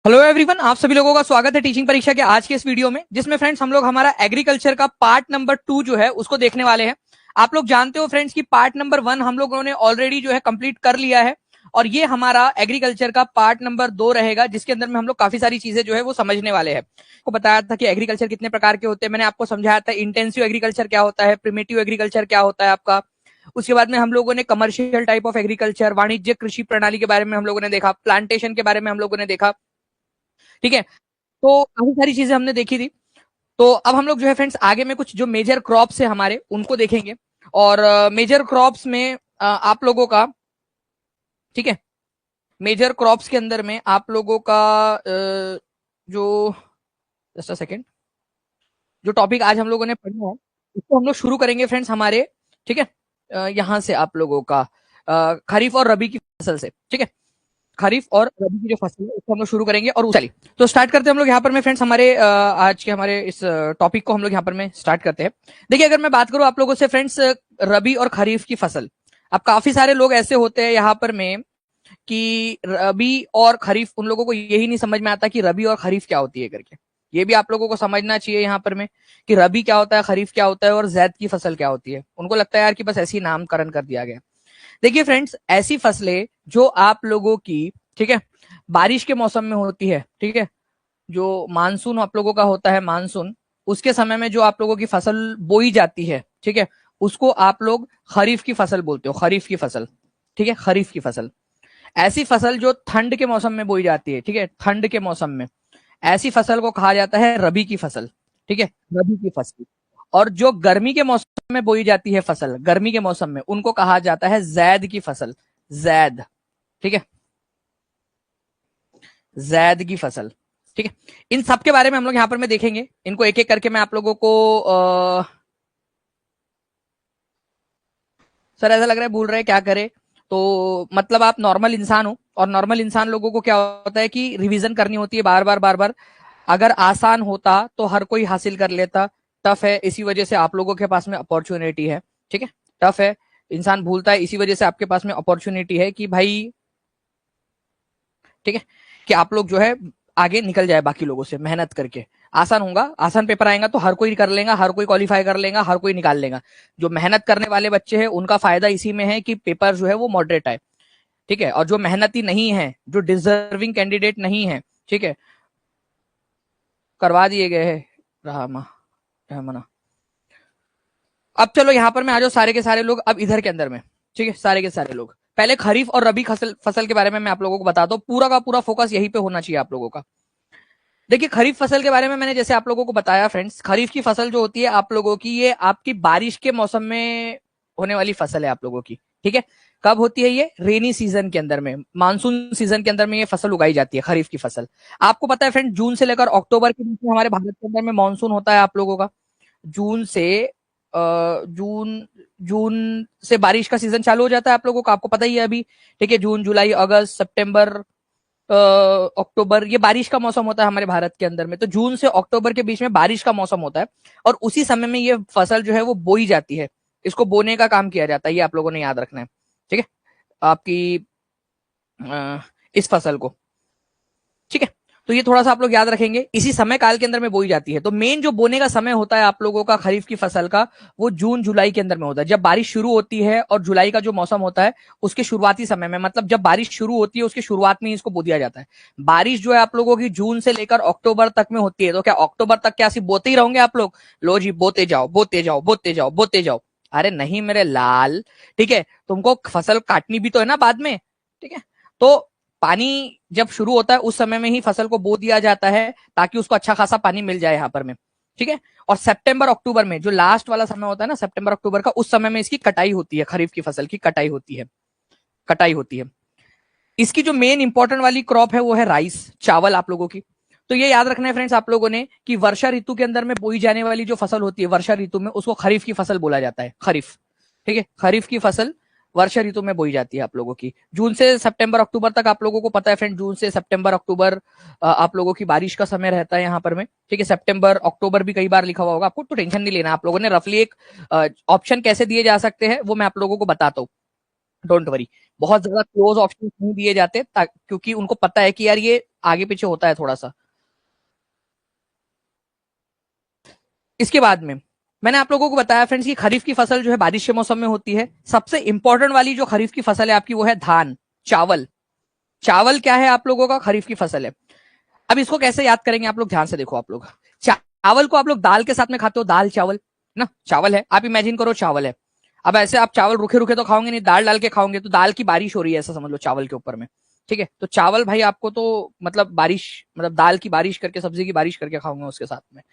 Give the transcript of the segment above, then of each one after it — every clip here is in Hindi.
हेलो एवरीवन, आप सभी लोगों का स्वागत है टीचिंग परीक्षा के आज के इस वीडियो में, जिसमें फ्रेंड्स हम लोग हमारा एग्रीकल्चर का पार्ट नंबर 2 जो है उसको देखने वाले हैं। आप लोग जानते हो फ्रेंड्स कि पार्ट नंबर 1 हम लोगों ने ऑलरेडी जो है कंप्लीट कर लिया है और ये हमारा एग्रीकल्चर का पार्ट नंबर 2 रहेगा, जिसके अंदर में हम लोग काफी सारी चीजें जो है वो समझने वाले हैं। आपको बताया था कि एग्रीकल्चर कितने प्रकार के होते हैं, मैंने आपको समझाया था इंटेंसिव एग्रीकल्चर क्या होता है, प्रिमिटिव एग्रीकल्चर क्या होता है आपका। उसके बाद में हम लोगों ने कमर्शियल टाइप ऑफ एग्रीकल्चर, वाणिज्य कृषि प्रणाली के बारे में हम लोगों ने देखा, प्लांटेशन के बारे में हम लोगों ने देखा। ठीक है, तो काफी सारी चीजें हमने देखी थी। तो अब हम लोग जो है फ्रेंड्स आगे में कुछ जो मेजर क्रॉप्स है हमारे उनको देखेंगे। और मेजर क्रॉप्स में आप लोगों का, ठीक है, मेजर क्रॉप्स के अंदर में आप लोगों का जो, जस्ट अ सेकेंड, जो टॉपिक आज हम लोगों ने पढ़ना है उसको हम लोग शुरू करेंगे फ्रेंड्स हमारे, ठीक है, यहां से आप लोगों का खरीफ और रबी की फसल से। ठीक है, खरीफ और रबी की जो फसल है उसको हम लोग शुरू करेंगे। और चलिए तो स्टार्ट करते हैं हम लोग यहाँ पर में फ्रेंड्स हमारे आज के हमारे इस टॉपिक को हम लोग यहाँ पर में स्टार्ट करते हैं। देखिए, अगर मैं बात करूं आप लोगों से फ्रेंड्स रबी और खरीफ की फसल, अब काफी सारे लोग ऐसे होते हैं यहाँ पर में कि रबी और खरीफ, उन लोगों को यही नहीं समझ में आता कि रबी और खरीफ क्या होती है करके। ये भी आप लोगों को समझना चाहिए यहाँ पर में कि रबी क्या होता है, खरीफ क्या होता है और जैद की फसल क्या होती है। उनको लगता है यार कि बस ऐसी नामकरण कर दिया गया। देखिए फ्रेंड्स, ऐसी फसलें जो आप लोगों की, ठीक है, बारिश के मौसम में होती है, ठीक है, जो मानसून आप लोगों का होता है, मानसून, उसके समय में जो आप लोगों की फसल बोई जाती है, ठीक है, उसको आप लोग खरीफ की फसल बोलते हो, खरीफ की फसल। ठीक है, खरीफ की फसल। ऐसी फसल जो ठंड के मौसम में बोई जाती है, ठीक है, ठंड के मौसम में, ऐसी फसल को कहा जाता है रबी की फसल। ठीक है, रबी की फसल। और जो गर्मी के मौसम में बोई जाती है फसल, गर्मी के मौसम में, उनको कहा जाता है जैद की फसल, जैद। ठीक है, जैद की फसल। ठीक है, इन सब के बारे में हम लोग यहां पर में देखेंगे, इनको एक एक करके मैं आप लोगों को सर ऐसा लग रहा है भूल रहे क्या करे। तो मतलब आप नॉर्मल इंसान हो और नॉर्मल इंसान लोगों को क्या होता है कि रिवीजन करनी होती है बार बार बार बार। अगर आसान होता तो हर कोई हासिल कर लेता, टफ है, इसी वजह से आप लोगों के पास में अपॉर्चुनिटी है। ठीक है, टफ है, इंसान भूलता है, इसी वजह से आपके पास में अपॉर्चुनिटी है कि भाई, ठीक है, कि आप लोग जो है आगे निकल जाए बाकी लोगों से मेहनत करके। आसान होगा, आसान पेपर आएगा तो हर कोई कर लेगा, हर कोई क्वालिफाई कर लेगा, हर कोई निकाल लेगा। जो मेहनत करने वाले बच्चे हैं उनका फायदा इसी में है कि पेपर जो है वो मॉडरेट आए। ठीक है, और जो मेहनती नहीं है, जो डिजर्विंग कैंडिडेट नहीं है, ठीक है, करवा दिए गए हैं रहमा रहमाना। अब चलो यहाँ पर मैं आ जाओ सारे के सारे लोग अब इधर के अंदर में। ठीक है, सारे के सारे लोग पहले खरीफ और रबी फसल के बारे में मैं आप लोगों को बताता हूँ। पूरा का पूरा फोकस यहीं पे होना चाहिए आप लोगों का। देखिए, खरीफ फसल के बारे में मैंने जैसे आप लोगों को बताया फ्रेंड्स, खरीफ की फसल जो होती है आप लोगों की, ये आपकी बारिश के मौसम में होने वाली फसल है आप लोगों की। ठीक है, कब होती है ये? रेनी सीजन के अंदर में, मानसून सीजन के अंदर में ये फसल उगाई जाती है, खरीफ की फसल। आपको पता है फ्रेंड, जून से लेकर अक्टूबर के बीच में हमारे भारत के अंदर में मानसून होता है आप लोगों का। जून से जून जून से बारिश का सीजन चालू हो जाता है आप लोगों का, आपको पता ही है अभी। ठीक है, जून, जुलाई, अगस्त, सितंबर, अक्टूबर, ये बारिश का मौसम होता है हमारे भारत के अंदर में। तो जून से अक्टूबर के बीच में बारिश का मौसम होता है और उसी समय में ये फसल जो है वो बोई जाती है। इसको बोने का काम किया जाता है, ये आप लोगों ने याद रखना है। ठीक है, आपकी इस फसल को। ठीक है, तो ये थोड़ा सा आप लोग याद रखेंगे, इसी समय काल के अंदर में बोई जाती है। तो मेन जो बोने का समय होता है आप लोगों का खरीफ की फसल का, वो जून जुलाई के अंदर में होता है, जब बारिश शुरू होती है। और जुलाई का जो मौसम होता है उसके शुरुआती समय में, मतलब जब बारिश शुरू होती है उसके शुरुआत में ही इसको बो दिया जाता है। बारिश जो है आप लोगों की जून से लेकर अक्टूबर तक में होती है। तो क्या अक्टूबर तक क्या सिर्फ बोते ही रहोगे आप लोग? लो जी, बोते जाओ, बोते जाओ, बोते जाओ, बोते जाओ। अरे नहीं मेरे लाल, ठीक है, तुमको फसल काटनी भी तो है ना बाद में। ठीक है, तो पानी जब शुरू होता है उस समय में ही फसल को बो दिया जाता है, ताकि उसको अच्छा खासा पानी मिल जाए यहाँ पर में। ठीक है, और सितंबर अक्टूबर में जो लास्ट वाला समय होता है ना, सितंबर अक्टूबर का, उस समय में इसकी कटाई होती है, खरीफ की फसल की कटाई होती है, कटाई होती है। इसकी जो मेन इंपॉर्टेंट वाली क्रॉप है वो है राइस, चावल आप लोगों की। तो ये याद रखना है फ्रेंड्स आप लोगों ने कि वर्षा ऋतु के अंदर में बोई जाने वाली जो फसल होती है वर्षा ऋतु में, उसको खरीफ की फसल बोला जाता है, खरीफ। ठीक है, खरीफ की फसल वर्षा ऋतु में बोई जाती है आप लोगों की। जून से सितंबर अक्टूबर तक आप लोगों को पता है फ्रेंड, जून से सितंबर अक्टूबर आप लोगों की बारिश का समय रहता है यहाँ पर में। ठीक है, सितंबर अक्टूबर भी कई बार लिखा हुआ होगा आपको, तो टेंशन नहीं लेना। आप लोगों ने रफली एक ऑप्शन कैसे दिए जा सकते हैं वो मैं आप लोगों को बताता हूँ। डोंट वरी, बहुत ज्यादा क्लोज ऑप्शन नहीं दिए जाते क्योंकि उनको पता है कि यार ये आगे पीछे होता है थोड़ा सा। इसके बाद में मैंने आप लोगों को बताया फ्रेंड्स कि खरीफ की फसल जो है बारिश के मौसम में होती है। सबसे इंपॉर्टेंट वाली जो खरीफ की फसल है आपकी वो है धान, चावल। चावल क्या है आप लोगों का? खरीफ की फसल है। अब इसको कैसे याद करेंगे आप लोग, ध्यान से देखो आप लोग। चावल को आप लोग दाल के साथ में खाते हो, दाल चावल ना, चावल है, आप इमेजिन करो चावल है। अब ऐसे आप चावल रूखे रूखे तो खाओगे नहीं, दाल डाल के खाओगे, तो दाल की बारिश हो रही है ऐसा समझ लो चावल के ऊपर में। ठीक है, तो चावल भाई आपको तो मतलब बारिश, मतलब दाल की बारिश करके, सब्जी की बारिश करके खाओगे उसके साथ में।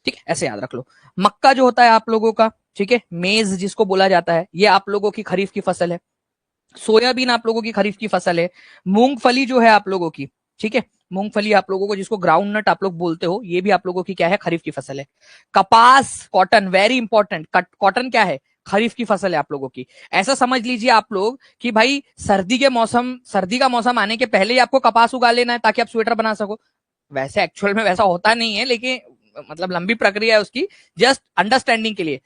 ठीक है, ऐसे याद रख लो। मक्का जो होता है आप लोगों का, ठीक है, मेज जिसको बोला जाता है, ये आप लोगों की खरीफ की फसल है। सोयाबीन आप लोगों की खरीफ की फसल है। मूंगफली जो है आप लोगों की, ठीक है, मूंगफली आप लोगों को जिसको ग्राउंड नट आप लोग बोलते हो, ये भी आप लोगों की क्या है? खरीफ की फसल है। कपास, कॉटन, वेरी इंपॉर्टेंट, कॉटन क्या है? खरीफ की फसल है आप लोगों की। ऐसा समझ लीजिए आप लोग कि भाई सर्दी का मौसम आने के पहले ही आपको कपास उगा लेना है ताकि आप स्वेटर बना सको। वैसे एक्चुअल में वैसा होता नहीं है, लेकिन मतलब लंबी प्रक्रिया है उसकी, जस्ट अंडरस्टैंडिंग के लिए।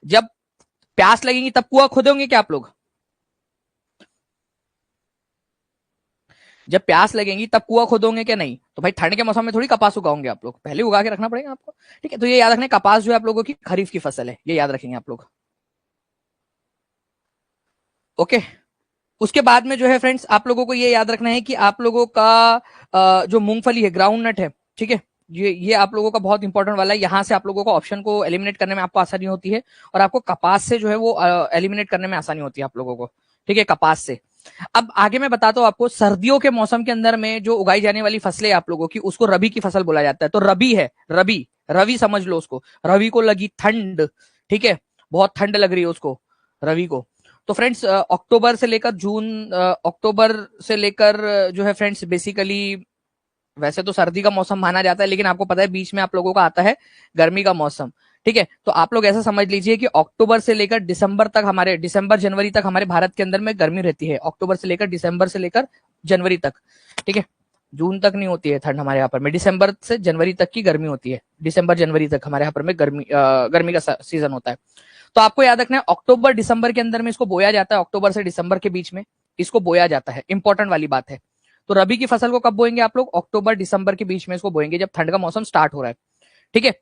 जब प्यास लगेगी तब कुआं खोदोगे क्या आप लोग? जब प्यास लगेगी तब कुआं खोदोगे क्या? नहीं। तो भाई ठंड के मौसम में थोड़ी कपास उगाओगे आप लोग, पहले उगा के रखना पड़ेगा आपको। ठीक है, तो ये याद रखना, कपास जो है आप लोगों की खरीफ की फसल है, ये याद रखेंगे आप लोग। ओके। उसके बाद में जो है फ्रेंड्स आप लोगों को ये याद रखना है कि आप लोगों का जो मूंगफली है, ग्राउंड नट है, ठीक है, ये आप लोगों का बहुत इंपॉर्टेंट वाला है। यहां से आप लोगों को ऑप्शन को एलिमिनेट करने में आपको आसानी होती है, और आपको कपास से जो है वो एलिमिनेट करने में आसानी होती है आप लोगों को। ठीक है, कपास से। अब आगे मैं बताता हूं आपको, सर्दियों के मौसम के अंदर में जो उगाई जाने वाली फसलें आप लोगों की, उसको रबी की फसल बोला जाता है। तो रबी है, रबी, रवि समझ लो उसको। रवि को लगी ठंड, ठीक है, बहुत ठंड लग रही है उसको, रवि को। तो फ्रेंड्स अक्टूबर से लेकर जून, अक्टूबर से लेकर जो है फ्रेंड्स बेसिकली, वैसे तो सर्दी का मौसम माना जाता है, लेकिन आपको पता है बीच में आप लोगों का आता है गर्मी का मौसम। ठीक है, तो आप लोग ऐसा समझ लीजिए कि अक्टूबर से लेकर दिसंबर तक, हमारे दिसंबर जनवरी तक हमारे भारत के अंदर में गर्मी रहती है। अक्टूबर से लेकर दिसंबर से लेकर जनवरी तक, ठीक है, जून तक नहीं होती है ठंड हमारे यहाँ पर में, दिसंबर से जनवरी तक की गर्मी होती है। दिसंबर जनवरी तक हमारे यहाँ पर में गर्मी का सीजन होता है। तो आपको याद रखना है अक्टूबर दिसंबर के अंदर में इसको बोया जाता है, अक्टूबर से दिसंबर के बीच में इसको बोया जाता है, इंपॉर्टेंट वाली बात है। तो रबी की फसल को कब बोएंगे आप लोग? अक्टूबर दिसंबर के बीच में इसको बोएंगे, जब ठंड का मौसम स्टार्ट हो रहा है। ठीक है,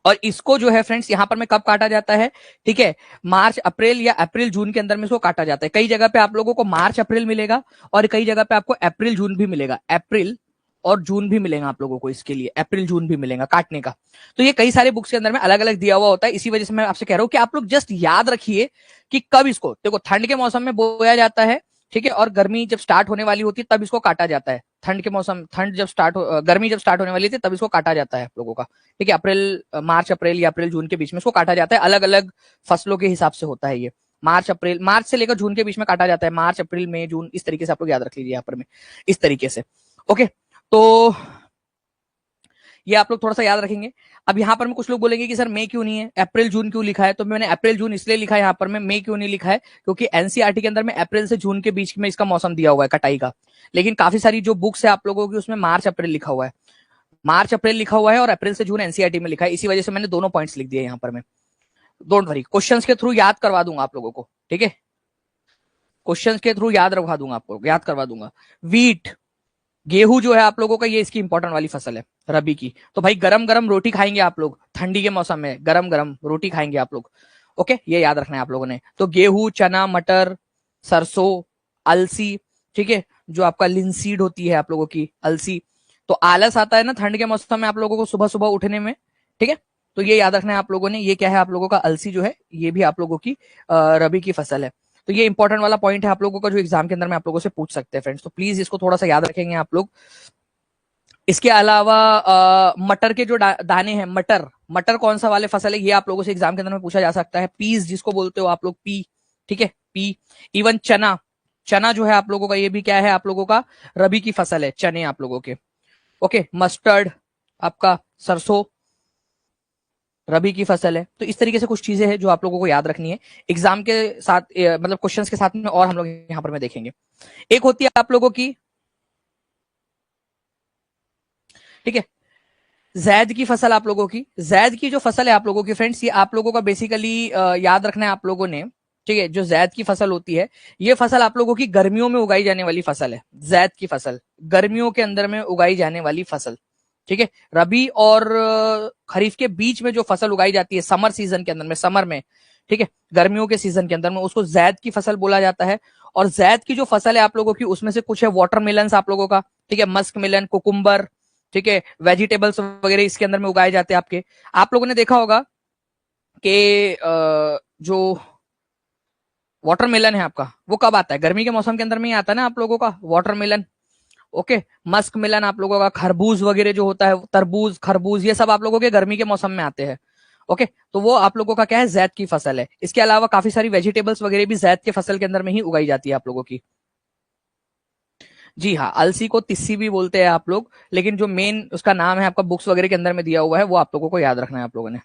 और इसको जो है फ्रेंड्स यहां पर में कब काटा जाता है? ठीक है, मार्च अप्रैल या अप्रैल जून के अंदर में इसको काटा जाता है। कई जगह पे आप लोगों को मार्च अप्रैल मिलेगा, और कई जगह पे आपको अप्रैल जून भी मिलेगा। अप्रैल और जून भी मिलेगा आप लोगों को, इसके लिए अप्रैल जून भी मिलेगा काटने का। तो ये कई सारे बुक्स के अंदर में अलग अलग दिया हुआ होता है, इसी वजह से मैं आपसे कह रहा हूं कि आप लोग जस्ट याद रखिए कि कब इसको, देखो ठंड के मौसम में बोया जाता है, ठीक है, और गर्मी जब स्टार्ट होने वाली होती है तब इसको काटा जाता है। ठंड के मौसम, ठंड जब स्टार्ट हो, गर्मी जब स्टार्ट होने वाली थी तब इसको काटा जाता है आप लोगों का। ठीक है, अप्रैल, मार्च अप्रैल या अप्रैल जून के बीच में इसको काटा जाता है, अलग अलग फसलों के हिसाब से होता है ये। मार्च अप्रैल, मार्च से लेकर जून के बीच में काटा जाता है, मार्च अप्रैल मई जून, इस तरीके से आप लोग याद रख लीजिए यहाँ पर में, इस तरीके से। ओके, तो ये आप लोग थोड़ा सा याद रखेंगे। अब यहाँ पर में कुछ लोग बोलेंगे कि सर मई क्यों नहीं है, अप्रैल जून क्यों लिखा है? तो मैंने अप्रैल जून इसलिए लिखा है यहाँ पर में, मई क्यों नहीं लिखा है, क्योंकि एनसीईआरटी के अंदर में अप्रैल से जून के बीच में इसका मौसम दिया हुआ है कटाई का। लेकिन काफी सारी जो बुक्स है आप लोगों की उसमें मार्च अप्रैल लिखा हुआ है, मार्च अप्रैल लिखा हुआ है, और अप्रैल से जून एनसीईआरटी में लिखा है, इसी वजह से मैंने दोनों पॉइंट्स लिख दिए यहाँ पर में। डोंट वरी, क्वेश्चंस के थ्रू याद करवा दूंगा आप लोगों को, ठीक है, क्वेश्चंस के थ्रू याद रखवा दूंगा आपको, याद करवा दूंगा। वीट, गेहूं जो है आप लोगों का, ये इसकी इंपॉर्टेंट वाली फसल है रबी की। तो भाई गरम गरम रोटी खाएंगे आप लोग, ठंडी के मौसम में गरम गरम रोटी खाएंगे आप लोग। ओके, ये याद रखना है आप लोगों ने। तो गेहूं, चना, मटर, सरसों, अलसी, ठीक है, जो आपका लिंसीड होती है आप लोगों की, अलसी। तो आलस आता है ना ठंड के मौसम में आप लोगों को सुबह सुबह उठने में, ठीक है, तो ये याद रखना है आप लोगों ने। ये क्या है आप लोगों का? अलसी जो है, ये भी आप लोगों की रबी की फसल है। तो ये इंपॉर्टेंट वाला पॉइंट है आप लोगों का, जो एग्जाम के अंदर में आप लोगों से पूछ सकते हैं फ्रेंड्स, तो प्लीज इसको थोड़ा सा याद रखेंगे आप लोग। इसके अलावा मटर के जो दाने हैं, मटर, मटर कौन सा वाले फसल है, ये आप लोगों से एग्जाम के अंदर में पूछा जा सकता है। पीस जिसको बोलते हो आप लोग, पी, ठीक है, पी। इवन चना, चना जो है आप लोगों का, ये भी क्या है आप लोगों का? रबी की फसल है, चने आप लोगों के। ओके, मस्टर्ड आपका, सरसों, रबी की फसल है। तो इस तरीके से कुछ चीजें हैं जो आप लोगों को याद रखनी है एग्जाम के साथ, मतलब क्वेश्चंस के साथ में, और हम लोग यहाँ पर में देखेंगे। एक होती है आप लोगों की, ठीक है, जैद की फसल आप लोगों की। जैद की जो फसल है आप लोगों की फ्रेंड्स, ये आप लोगों का बेसिकली याद रखना है आप लोगों ने, ठीक है, जो जैद की फसल होती है, ये फसल आप लोगों की गर्मियों में उगाई जाने वाली फसल है। जैद की फसल गर्मियों के अंदर में उगाई जाने वाली फसल, ठीक है। रबी और खरीफ के बीच में जो फसल उगाई जाती है समर सीजन के अंदर में, समर में, ठीक है, गर्मियों के सीजन के अंदर में, उसको जैद की फसल बोला जाता है। और जैद की जो फसल है आप लोगों की, उसमें से कुछ है वाटरमेलन आप लोगों का, ठीक है, मस्क मिलन, कुकुम्बर, ठीक है, वेजिटेबल्स वगैरह इसके अंदर में उगाए जाते हैं आपके। आप लोगों ने देखा होगा कि जो वाटरमेलन है आपका, वो कब आता है? गर्मी के मौसम के अंदर में ही आता है ना आप लोगों का वाटरमेलन। ओके, मस्क मिलन आप लोगों का, खरबूज वगैरह जो होता है, तरबूज, खरबूज, ये सब आप लोगों के गर्मी के मौसम में आते हैं। ओके, तो वो आप लोगों का क्या है? जैद की फसल है। इसके अलावा काफी सारी वेजिटेबल्स वगैरह भी जैद के फसल के अंदर में ही उगाई जाती है आप लोगों की। जी हाँ, अलसी को तिस्सी भी बोलते हैं आप लोग, लेकिन जो मेन उसका नाम है आपका बुक्स वगैरह के अंदर में दिया हुआ है, वो आप लोगों को याद रखना है आप लोगों ने।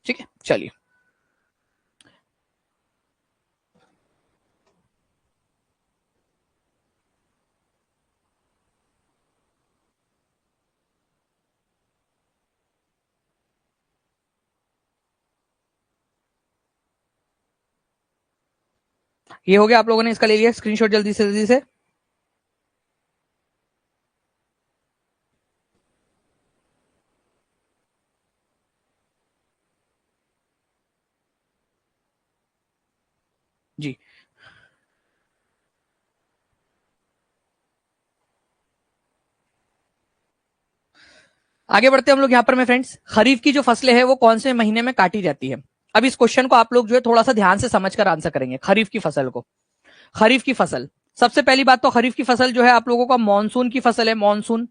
ठीक है, चलिए। ये हो गया, आप लोगों ने इसका ले लिया स्क्रीनशॉट जल्दी से जल्दी से। जी, आगे बढ़ते हैं हम लोग यहाँ पर में फ्रेंड्स। खरीफ की जो फसलें हैं वो कौन से महीने में काटी जाती है? अब इस क्वेश्चन को आप लोग जो है थोड़ा सा ध्यान से समझकर आंसर करेंगे। खरीफ की फसल को, खरीफ की फसल, सबसे पहली बात तो खरीफ की फसल जो है आप लोगों का मानसून की फसल है। मानसून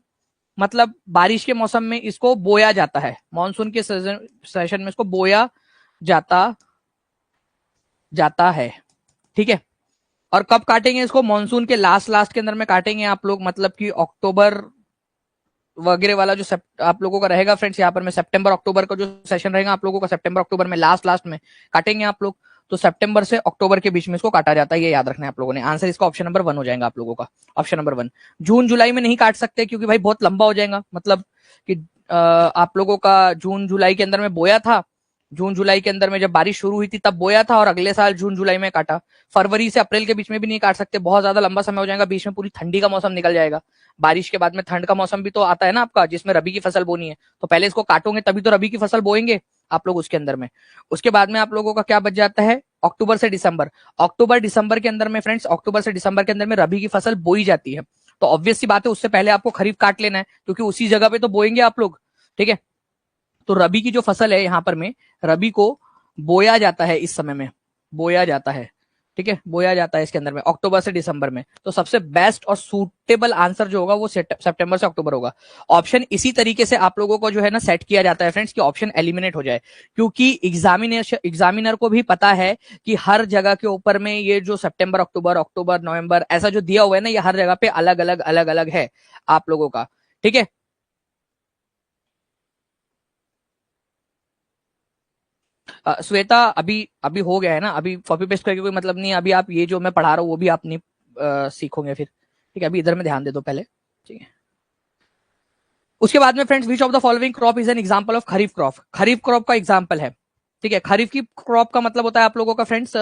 मतलब बारिश के मौसम में इसको बोया जाता है, मानसून के सेशन में इसको बोया जाता जाता है, ठीक है। और कब काटेंगे इसको? मानसून के लास्ट लास्ट के अंदर में काटेंगे आप लोग, मतलब कि अक्टूबर वगैरह वाला जो आप लोगों का रहेगा फ्रेंड्स, यहाँ पर में सितंबर अक्टूबर का जो सेशन रहेगा आप लोगों का, सितंबर अक्टूबर में लास्ट लास्ट में काटेंगे आप लोग। तो सितंबर से अक्टूबर के बीच में इसको काटा जाता है, ये याद रखना है आप लोगों ने। आंसर इसका ऑप्शन नंबर 1 हो जाएगा आप लोगों का, ऑप्शन नंबर 1। जून जुलाई में नहीं काट सकते क्योंकि भाई बहुत लंबा हो जाएगा, मतलब कि आप लोगों का जून जुलाई के अंदर में बोया था, जून जुलाई के अंदर में जब बारिश शुरू हुई थी तब बोया था, और अगले साल जून जुलाई में काटा। फरवरी से अप्रैल के बीच में भी नहीं काट सकते, बहुत ज्यादा लंबा समय हो जाएगा, बीच में पूरी ठंडी का मौसम निकल जाएगा। बारिश के बाद में ठंड का मौसम भी तो आता है ना आपका, जिसमें रबी की फसल बोनी है, तो पहले इसको काटोगे तभी तो रबी की फसल बोएंगे आप लोग उसके अंदर में। उसके बाद में आप लोगों का क्या बच जाता है? अक्टूबर से दिसंबर। अक्टूबर दिसंबर के अंदर में फ्रेंड्स, अक्टूबर से दिसंबर के अंदर में रबी की फसल बोई जाती है। तो ऑब्वियस सी बात है, उससे पहले आपको खरीफ काट लेना है, क्योंकि उसी जगह पे तो बोएंगे आप लोग, ठीक है। तो रबी की जो फसल है यहाँ पर में, रबी को बोया जाता है इस समय में, बोया जाता है, ठीक है, बोया जाता है इसके अंदर में अक्टूबर से दिसंबर में। तो सबसे बेस्ट और सूटेबल आंसर जो होगा वो सितंबर से अक्टूबर होगा। ऑप्शन इसी तरीके से आप लोगों को जो है ना सेट किया जाता है फ्रेंड्स, कि ऑप्शन एलिमिनेट हो जाए, क्योंकि एग्जामिनर को भी पता है कि हर जगह के ऊपर में ये जो सितंबर अक्टूबर अक्टूबर नवंबर ऐसा जो दिया हुआ है ना, ये हर जगह पे अलग अलग है आप लोगों का, ठीक है। श्वेता, अभी अभी हो गया है ना, अभी कॉपी पेस्ट करके कोई मतलब नहीं है। अभी आप ये जो मैं पढ़ा रहा हूँ वो भी आप नहीं सीखोगे फिर, ठीक है। अभी इधर में ध्यान दे दो पहले, ठीक है। उसके बाद में friends, which of the following crop is an example of kharif crop? Kharif crop का एग्जांपल है, ठीक है। खरीफ की क्रॉप का मतलब होता है आप लोगों का फ्रेंड्स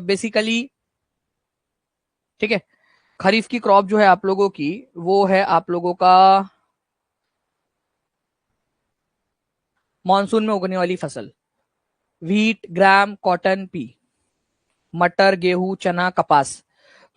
बेसिकली, ठीक है, खरीफ की क्रॉप जो है आप लोगों की, वो है आप लोगों का मानसून में उगने वाली फसल। व्हीट, ग्राम, कॉटन, पी, मटर, गेहूं, चना, कपास।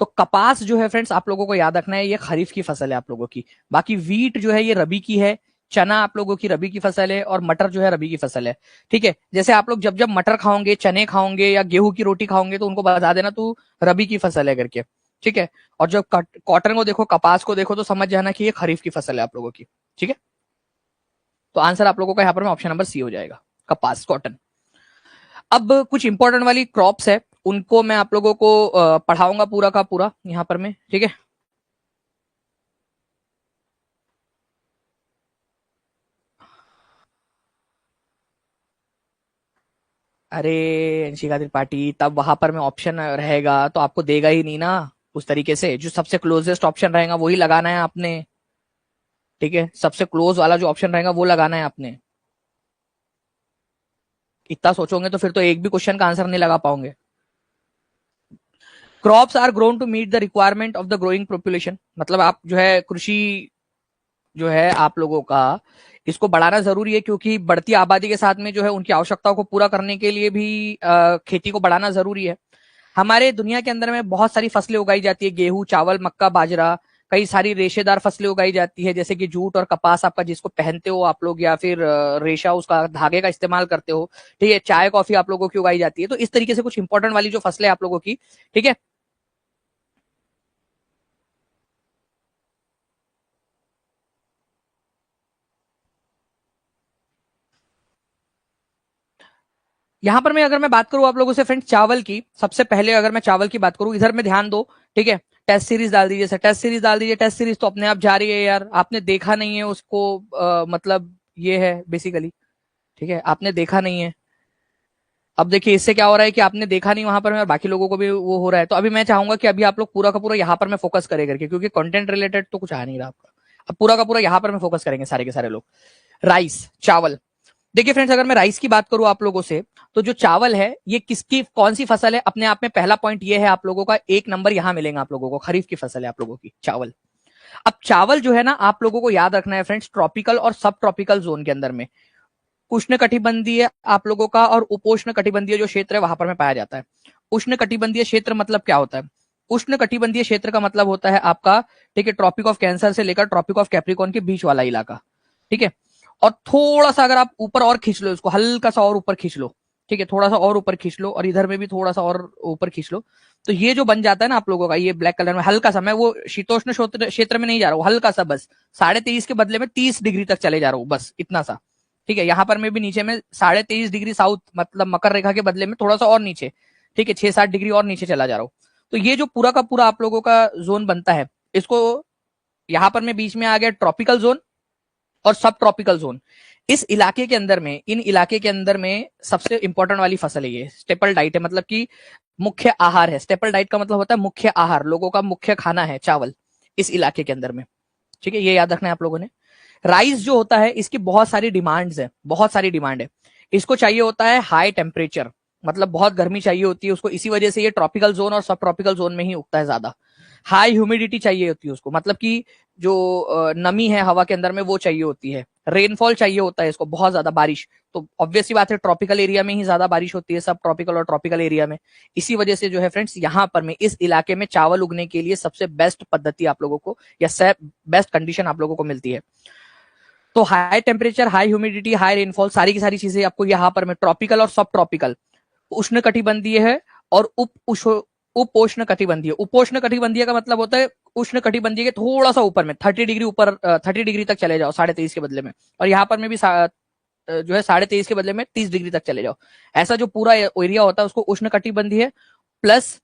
तो कपास जो है फ्रेंड्स आप लोगों को याद रखना है, ये खरीफ की फसल है आप लोगों की। बाकी वीट जो है ये रबी की है, चना आप लोगों की रबी की फसल है, और मटर जो है रबी की फसल है, ठीक है। जैसे आप लोग जब जब मटर खाओगे, चने खाओगे या गेहूं की रोटी खाओगे तो उनको बता देना तू रबी की फसल है करके, ठीक है। और जब कॉटन को देखो, कपास को देखो, तो समझ जाना कि ये खरीफ की फसल है आप लोगों की, ठीक है। तो आंसर आप लोगों का यहाँ पर ऑप्शन नंबर सी हो जाएगा, कपास, कॉटन। अब कुछ इंपॉर्टेंट वाली क्रॉप्स है, उनको मैं आप लोगों को पढ़ाऊंगा पूरा का पूरा यहाँ पर मैं, ठीक है। अरे अंशिका त्रिपाठी, तब वहां पर में ऑप्शन रहेगा तो आपको देगा ही नहीं ना उस तरीके से। जो सबसे क्लोजेस्ट ऑप्शन रहेगा वही लगाना है आपने, ठीक है। सबसे क्लोज वाला जो ऑप्शन रहेगा वो लगाना है आपने। इतना सोचोगे तो फिर तो एक भी क्वेश्चन का आंसर नहीं लगा पाओगे। Crops are grown to meet the requirement of the growing population, मतलब आप जो है कृषि जो है आप लोगों का इसको बढ़ाना जरूरी है, क्योंकि बढ़ती आबादी के साथ में जो है उनकी आवश्यकताओं को पूरा करने के लिए भी खेती को बढ़ाना जरूरी है। हमारे दुनिया के अंदर में बहुत सारी फसलें उगाई जाती है, गेहूं, चावल, मक्का, बाजरा, कई सारी रेशेदार फसलें उगाई जाती है, जैसे कि जूट और कपास आपका जिसको पहनते हो आप लोग, या फिर रेशा उसका धागे का इस्तेमाल करते हो, ठीक है। चाय कॉफी आप लोगों की उगाई जाती है। तो इस तरीके से कुछ इंपॉर्टेंट वाली जो फसलें आप लोगों की, ठीक है। यहां पर मैं अगर मैं बात करूं आप लोगों से फ्रेंड्स चावल की, सबसे पहले अगर मैं चावल की बात करूं, इधर में ध्यान दो, ठीक है। टेस्ट सीरीज डाल दीजिए सर, टेस्ट सीरीज डाल दीजिए। टेस्ट सीरीज तो अपने आप जा रही है यार, आपने देखा नहीं है उसको, मतलब ये है बेसिकली, ठीक है, आपने देखा नहीं है। अब देखिए इससे क्या हो रहा है कि आपने देखा नहीं वहां पर और बाकी लोगों को भी वो हो रहा है। तो अभी मैं चाहूंगा कि अभी आप लोग पूरा का पूरा यहाँ पर मैं फोकस करे करके, क्योंकि कंटेंट रिलेटेड तो कुछ आ नहीं रहा आपका। अब पूरा का पूरा यहाँ पर मैं फोकस करेंगे सारे के सारे लोग। राइस, चावल। देखिए फ्रेंड्स, अगर मैं राइस की बात करूं आप लोगों से, तो जो चावल है ये किसकी कौन सी फसल है, अपने आप में पहला पॉइंट ये है आप लोगों का, एक नंबर यहां मिलेगा आप लोगों को, खरीफ की फसल है आप लोगों की चावल। अब चावल जो है ना आप लोगों को याद रखना है फ्रेंड्स, ट्रॉपिकल और सब ट्रॉपिकल जोन के अंदर में, उष्ण कटिबंधीय आप लोगों का और उपोष्ण कटिबंधीय जो क्षेत्र है वहां पर में पाया जाता है। उष्ण कटिबंधीय क्षेत्र मतलब क्या होता है? उष्ण कटिबंधीय क्षेत्र का मतलब होता है आपका, ठीक है, ट्रॉपिक ऑफ कैंसर से लेकर ट्रॉपिक ऑफ कैप्रिकॉन के बीच वाला इलाका, ठीक है। और थोड़ा सा अगर आप ऊपर और खींच लो इसको, हल्का सा और ऊपर खींच लो, ठीक है, थोड़ा सा और ऊपर खींच लो, और इधर में भी थोड़ा सा और ऊपर खींच लो, तो ये जो बन जाता है ना आप लोगों का, ये ब्लैक कलर में हल्का सा, मैं वो शीतोष्ण क्षेत्र में नहीं जा रहा हूँ, हल्का सा बस 23.5 के बदले में 30 डिग्री तक चले जा रहा हूँ, बस इतना सा, ठीक है। यहां पर मैं भी नीचे में 23.5 डिग्री साउथ, मतलब मकर रेखा के बदले में थोड़ा सा और नीचे, ठीक है, 6-7 डिग्री और नीचे चला जा रहा हूँ। तो ये जो पूरा का पूरा आप लोगों का जोन बनता है, इसको यहां पर मैं बीच में आ गया ट्रॉपिकल जोन और सब ट्रॉपिकल जोन। इस इलाके के अंदर में, इन इलाके के अंदर में सबसे इंपॉर्टेंट वाली फसल है ये स्टेपल डाइट है, मतलब कि मुख्य आहार है। स्टेपल डाइट का मतलब होता है मुख्य आहार, लोगों का मुख्य खाना है चावल इस इलाके के अंदर में, ठीक है, ये याद रखना है आप लोगों ने। राइस जो होता है इसकी बहुत सारी डिमांड्स है, बहुत सारी डिमांड है। इसको चाहिए होता है हाई टेम्परेचर, मतलब बहुत गर्मी चाहिए होती है उसको, इसी वजह से ये ट्रॉपिकल जोन और सब ट्रॉपिकल जोन में ही उगता है ज्यादा। हाई ह्यूमिडिटी चाहिए होती है उसको, मतलब कि जो नमी है हवा के अंदर में वो चाहिए होती है। रेनफॉल चाहिए होता है इसको, बहुत ज्यादा बारिश, तो ऑब्वियस सी बात है ट्रॉपिकल एरिया में ही ज्यादा बारिश होती है, सब ट्रॉपिकल और ट्रॉपिकल एरिया में। इसी वजह से जो है फ्रेंड्स यहाँ पर में इस इलाके में चावल उगने के लिए सबसे बेस्ट पद्धति आप लोगों को, या बेस्ट कंडीशन आप लोगों को मिलती है। तो high temperature, high humidity, high rainfall, सारी की सारी चीजें आपको यहाँ पर में ट्रॉपिकल और सब ट्रॉपिकल, उष्ण कटिबंधीय है और उपोष्ण कटिबंधीय। उपोष्ण कटिबंधीय का मतलब होता है उष्ण कटिबंधीय के थोड़ा सा ऊपर में 30 डिग्री ऊपर, 30 डिग्री तक चले जाओ 23.5 के बदले में, और यहाँ पर में भी जो है 23.5 के बदले में 30 डिग्री तक चले जाओ। ऐसा जो पूरा एरिया होता है उसको उष्ण कटिबंधीय प्लस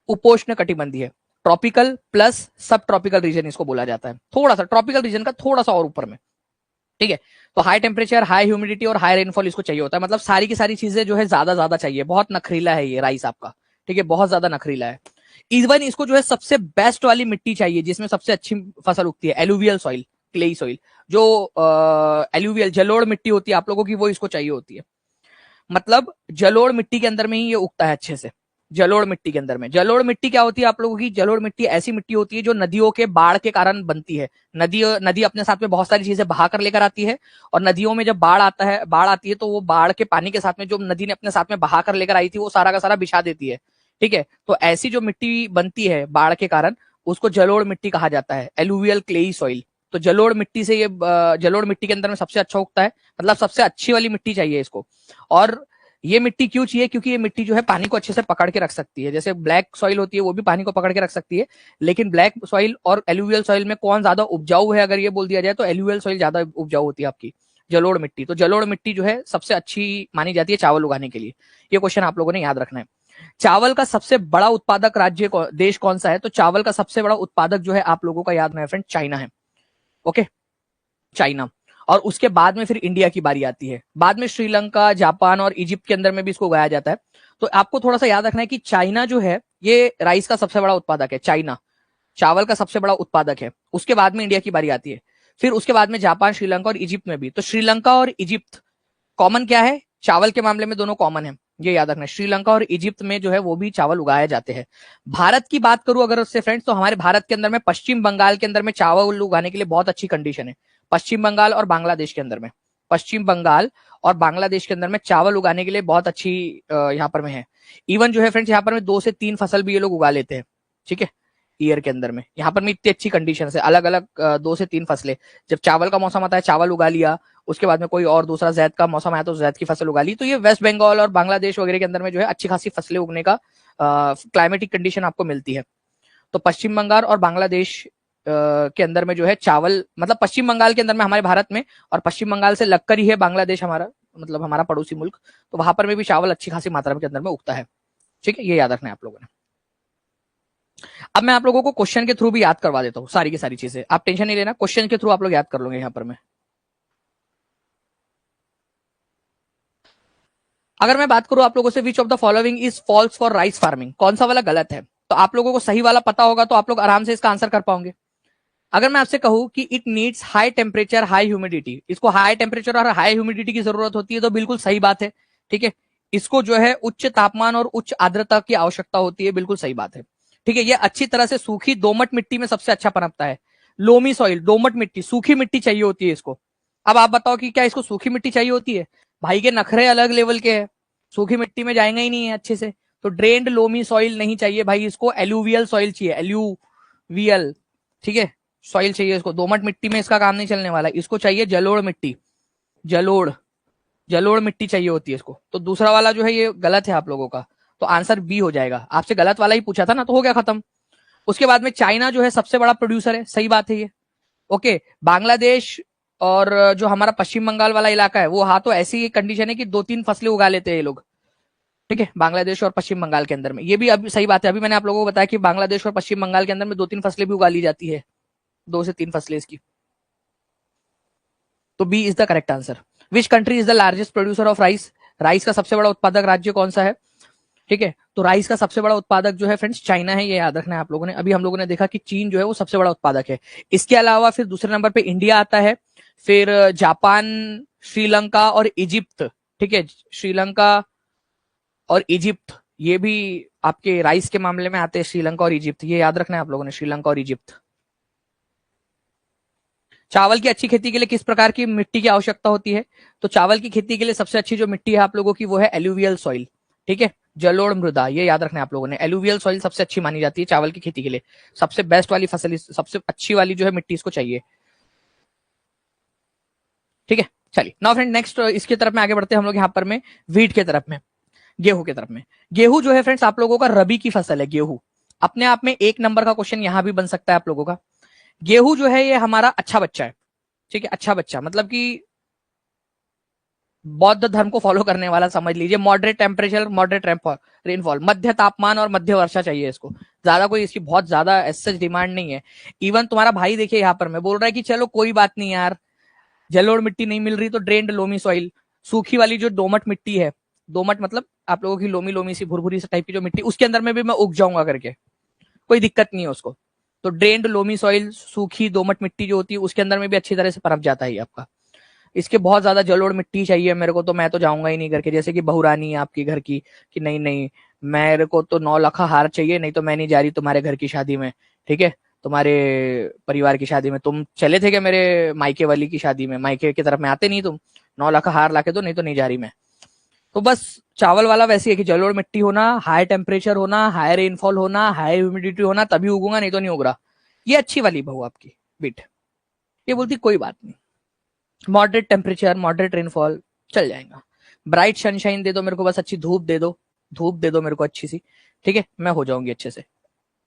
उपोष्ण कटिबंधीय, ट्रॉपिकल प्लस सब ट्रॉपिकल रीजन इसको बोला जाता है। थोड़ा सा ट्रॉपिकल रीजन का थोड़ा सा और ऊपर में, ठीक है। तो हाई टेम्परेचर, हाई ह्यूमिडिटी और हाई रेनफॉल इसको चाहिए होता है, मतलब सारी की सारी चीजें जो है ज्यादा ज्यादा चाहिए। बहुत नखरीला है ये राइस आपका, ठीक है, बहुत ज्यादा नखरीला है। इवन इसको जो है सबसे बेस्ट वाली मिट्टी चाहिए जिसमें सबसे अच्छी फसल उगती है, एलुवियल सॉइल, क्लेई सॉइल, जो एलुवियल जलोढ़ मिट्टी होती है आप लोगों की, वो इसको चाहिए होती है। मतलब जलोढ़ मिट्टी के अंदर में ही ये उगता है अच्छे से। जलोढ़ मिट्टी के अंदर में, जलोढ़ मिट्टी क्या होती है आप लोगों की? जलोढ़ मिट्टी ऐसी मिट्टी होती है जो नदियों के बाढ़ के कारण बनती है। नदी अपने साथ में बहुत सारी चीजें बहा कर लेकर आती है, और नदियों में जब बाढ़ आती है तो वो बाढ़ के पानी के साथ में जो नदी ने अपने साथ में बहा कर लेकर आई थी वो सारा का सारा बिछा देती है, ठीक है। तो ऐसी जो मिट्टी बनती है बाढ़ के कारण उसको जलोढ़ मिट्टी कहा जाता है, एलुवियल क्लेई सॉइल। तो जलोढ़ मिट्टी से ये जलोढ़ मिट्टी के अंदर में सबसे अच्छा उगता है, मतलब सबसे अच्छी वाली मिट्टी चाहिए इसको। और ये मिट्टी क्यों चाहिए? क्योंकि ये मिट्टी जो है पानी को अच्छे से पकड़ के रख सकती है। जैसे ब्लैक सॉइल होती है वो भी पानी को पकड़ के रख सकती है, लेकिन ब्लैक सॉइल और एलुवियल सॉइल में कौन ज्यादा उपजाऊ है अगर ये बोल दिया जाए तो एलुवियल सॉइल ज्यादा उपजाऊ होती है आपकी, जलोढ़ मिट्टी। तो जलोढ़ मिट्टी जो है सबसे अच्छी मानी जाती है चावल उगाने के लिए। ये क्वेश्चन आप लोगों ने याद रखना है। चावल का सबसे बड़ा उत्पादक देश कौन सा है? तो चावल का सबसे बड़ा उत्पादक जो है आप लोगों का याद रखना है फ्रेंड, चाइना है। Okay, China. और उसके बाद में फिर इंडिया की बारी आती है, बाद में श्रीलंका, जापान और इजिप्ट के अंदर में भी इसको उगाया जाता है। तो आपको थोड़ा सा याद रखना है कि चाइना जो है ये राइस का सबसे बड़ा उत्पादक है, चाइना चावल का सबसे बड़ा उत्पादक है। उसके बाद में इंडिया की बारी आती है, फिर उसके बाद में जापान, श्रीलंका और इजिप्ट में भी। तो श्रीलंका और इजिप्ट कॉमन क्या है? चावल के मामले में दोनों कॉमन है। ये याद रखना। श्रीलंका और इजिप्ट में जो है वो भी चावल उगाए जाते हैं। भारत की बात करूं अगर उससे फ्रेंड्स, तो हमारे भारत के अंदर में पश्चिम बंगाल के अंदर में चावल उगाने के लिए बहुत अच्छी कंडीशन है। पश्चिम बंगाल और बांग्लादेश के अंदर में, पश्चिम बंगाल और बांग्लादेश के अंदर में चावल उगाने के लिए बहुत अच्छी यहाँ पर में है। इवन जो है फ्रेंड्स यहाँ पर में 2 से 3 फसल भी ये लोग उगा लेते हैं, ठीक है, ईयर के अंदर में। यहाँ पर में इतनी अच्छी कंडीशन है, अलग अलग 2 से 3 फसलें। जब चावल का मौसम आता है चावल उगा लिया, उसके बाद में कोई और दूसरा जैद का मौसम आया तो जैद की फसल उगा ली। तो ये वेस्ट बंगाल और बांग्लादेश वगैरह के अंदर में जो है अच्छी खासी फसलें उगने का क्लाइमेटिक कंडीशन आपको मिलती है। तो पश्चिम बंगाल और बांग्लादेश के अंदर में जो है चावल, मतलब पश्चिम बंगाल के अंदर में हमारे भारत में, और पश्चिम बंगाल से लगकर ही है बांग्लादेश हमारा, मतलब हमारा पड़ोसी मुल्क, तो वहां पर में भी चावल अच्छी खासी मात्रा के अंदर में उगता है, ठीक है, ये याद रखना है आप लोगों ने। अब मैं आप लोगों को क्वेश्चन के थ्रू भी याद करवा देता हूँ सारी की सारी चीजें, आप टेंशन नहीं लेना, क्वेश्चन के थ्रू आप लोग याद कर लोगे यहाँ पर मैं। अगर मैं बात करूं आप लोगों से, which of the following is false for rice farming, कौन सा वाला गलत है, तो आप लोगों को सही वाला पता होगा तो आप लोग आराम से इसका आंसर कर पाओगे। अगर मैं आपसे कहूं कि it needs high temperature high humidity, इसको हाई टेम्परेचर और हाई ह्यूमिडिटी की जरूरत होती है, तो बिल्कुल सही बात है, ठीक है। इसको जो है उच्च तापमान और उच्च आर्द्रता की आवश्यकता होती है, बिल्कुल सही बात है, ठीक है। ये अच्छी तरह से सूखी दोमट मिट्टी में सबसे अच्छा पनपता है। लोमी सॉइल, दोमट मिट्टी, सूखी मिट्टी चाहिए होती है इसको। अब आप बताओ कि क्या इसको सूखी मिट्टी चाहिए होती है? भाई के नखरे अलग लेवल के हैं, सूखी मिट्टी में जाएंगे ही नहीं है अच्छे से। तो ड्रेन्ड लोमी सॉइल नहीं चाहिए भाई, इसको एलुवियल सॉइल चाहिए, एलुवियल, ठीक है, सॉइल चाहिए इसको। दोमट मिट्टी में इसका काम नहीं चलने वाला, इसको चाहिए जलोढ़ मिट्टी, जलोढ़ जलोढ़ मिट्टी चाहिए होती है इसको। तो दूसरा वाला जो है ये गलत है आप लोगों का, तो आंसर बी हो जाएगा। आपसे गलत वाला ही पूछा था ना, तो हो गया खत्म। उसके बाद में चाइना जो है सबसे बड़ा प्रोड्यूसर है, सही बात है ये, ओके। बांग्लादेश और जो हमारा पश्चिम बंगाल वाला इलाका है वो, हाँ, तो ऐसी कंडीशन है कि 2-3 फसलें उगा लेते हैं ये लोग, ठीक है, बांग्लादेश और पश्चिम बंगाल के अंदर में। ये भी अभी सही बात है, अभी मैंने आप लोगों को बताया कि बांग्लादेश और पश्चिम बंगाल के अंदर में 2-3 फसलें भी उगा ली जाती है, 2 से 3 फसलें इसकी। तो B is the correct answer. Which country is the largest producer of rice, rice का सबसे बड़ा उत्पादक राज्य कौन सा है, ठीक है। तो राइस का सबसे बड़ा उत्पादक जो है फ्रेंड्स चाइना है, ये याद रखना है आप लोगों ने। अभी हम लोगों ने देखा कि चीन जो है वो सबसे बड़ा उत्पादक है। इसके अलावा फिर दूसरे नंबर पे इंडिया आता है, फिर जापान, श्रीलंका और इजिप्ट, ठीक है, श्रीलंका और इजिप्ट, ये भी आपके राइस के मामले में आते हैं, श्रीलंका और इजिप्ट, ये याद रखना है आप लोगों ने, श्रीलंका और इजिप्ट। चावल की अच्छी खेती के लिए किस प्रकार की मिट्टी की आवश्यकता होती है, तो चावल की खेती के लिए सबसे अच्छी जो मिट्टी है आप लोगों की वो है एलुवियल सॉइल, ठीक है, जलोढ़ मृदा, ये याद रखना है आप लोगों ने। एलुवियल सॉइल सबसे अच्छी मानी जाती है चावल की खेती के लिए, सबसे बेस्ट वाली फसल, सबसे अच्छी वाली जो है मिट्टी इसको चाहिए, ठीक है। चलिए नाउ फ्रेंड नेक्स्ट इसकी तरफ में आगे बढ़ते हैं हम लोग यहाँ पर में व्हीट के तरफ में, गेहूं की तरफ में। गेहूं जो है फ्रेंड्स आप लोगों का रबी की फसल है। गेहूं अपने आप में 1 नंबर का क्वेश्चन यहां भी बन सकता है आप लोगों का। गेहूं जो है ये हमारा अच्छा बच्चा है, ठीक है, अच्छा बच्चा मतलब कि बौद्ध धर्म को फॉलो करने वाला, समझ लीजिए। मॉडरेट टेम्परेचर, मॉडरेट रेनफॉल, मध्य तापमान और मध्य वर्षा चाहिए इसको, ज्यादा कोई इसकी बहुत ज्यादा सच डिमांड नहीं है। इवन तुम्हारा भाई देखिए यहाँ पर मैं बोल रहा है कि चलो कोई बात नहीं यार, जलोढ़ मिट्टी नहीं मिल रही तो ड्रेन्ड लोमी सॉइल, सूखी वाली जो दोमट मिट्टी है, दोमट मतलब आप लोगों की लोमी लोमी सी भुरभुरी सी टाइप की जो मिट्टी, उसके अंदर में भी मैं उग जाऊंगा करके, कोई दिक्कत नहीं है उसको। तो ड्रेन्ड लोमी सॉइल, सूखी दोमट मिट्टी जो होती है उसके अंदर में भी अच्छी तरह से पनप जाता है आपका। इसके बहुत ज्यादा जलोढ़ मिट्टी चाहिए मेरे को, तो मैं तो जाऊंगा ही नहीं करके, जैसे कि बहुरानी है आपकी घर की कि नहीं नहीं मेरे को तो 9 लाख हार चाहिए, नहीं तो मैं नहीं जा रही तुम्हारे घर की शादी में, ठीक है, तुम्हारे परिवार की शादी में। तुम चले थे क्या मेरे मायके वाली की शादी में, मायके की तरफ में आते नहीं तुम, 9 लाख हार लाके दो, नहीं तो नहीं जा रही मैं। तो बस चावल वाला वैसे है कि जलोढ़ मिट्टी होना, हाई टेम्परेचर होना, हाई रेनफॉल होना, हाई ह्यूमिडिटी होना, तभी उगूंगा, नहीं तो नहीं उग रहा। ये अच्छी वाली बहू आपकी बिट, ये बोलती कोई बात नहीं, मॉडरेट टेम्परेचर मॉडरेट रेनफॉल चल जाएगा, ब्राइट सनशाइन दे दो मेरे को, बस अच्छी धूप दे दो, धूप दे दो मेरे को अच्छी सी, ठीक है, मैं हो जाऊंगी अच्छे से,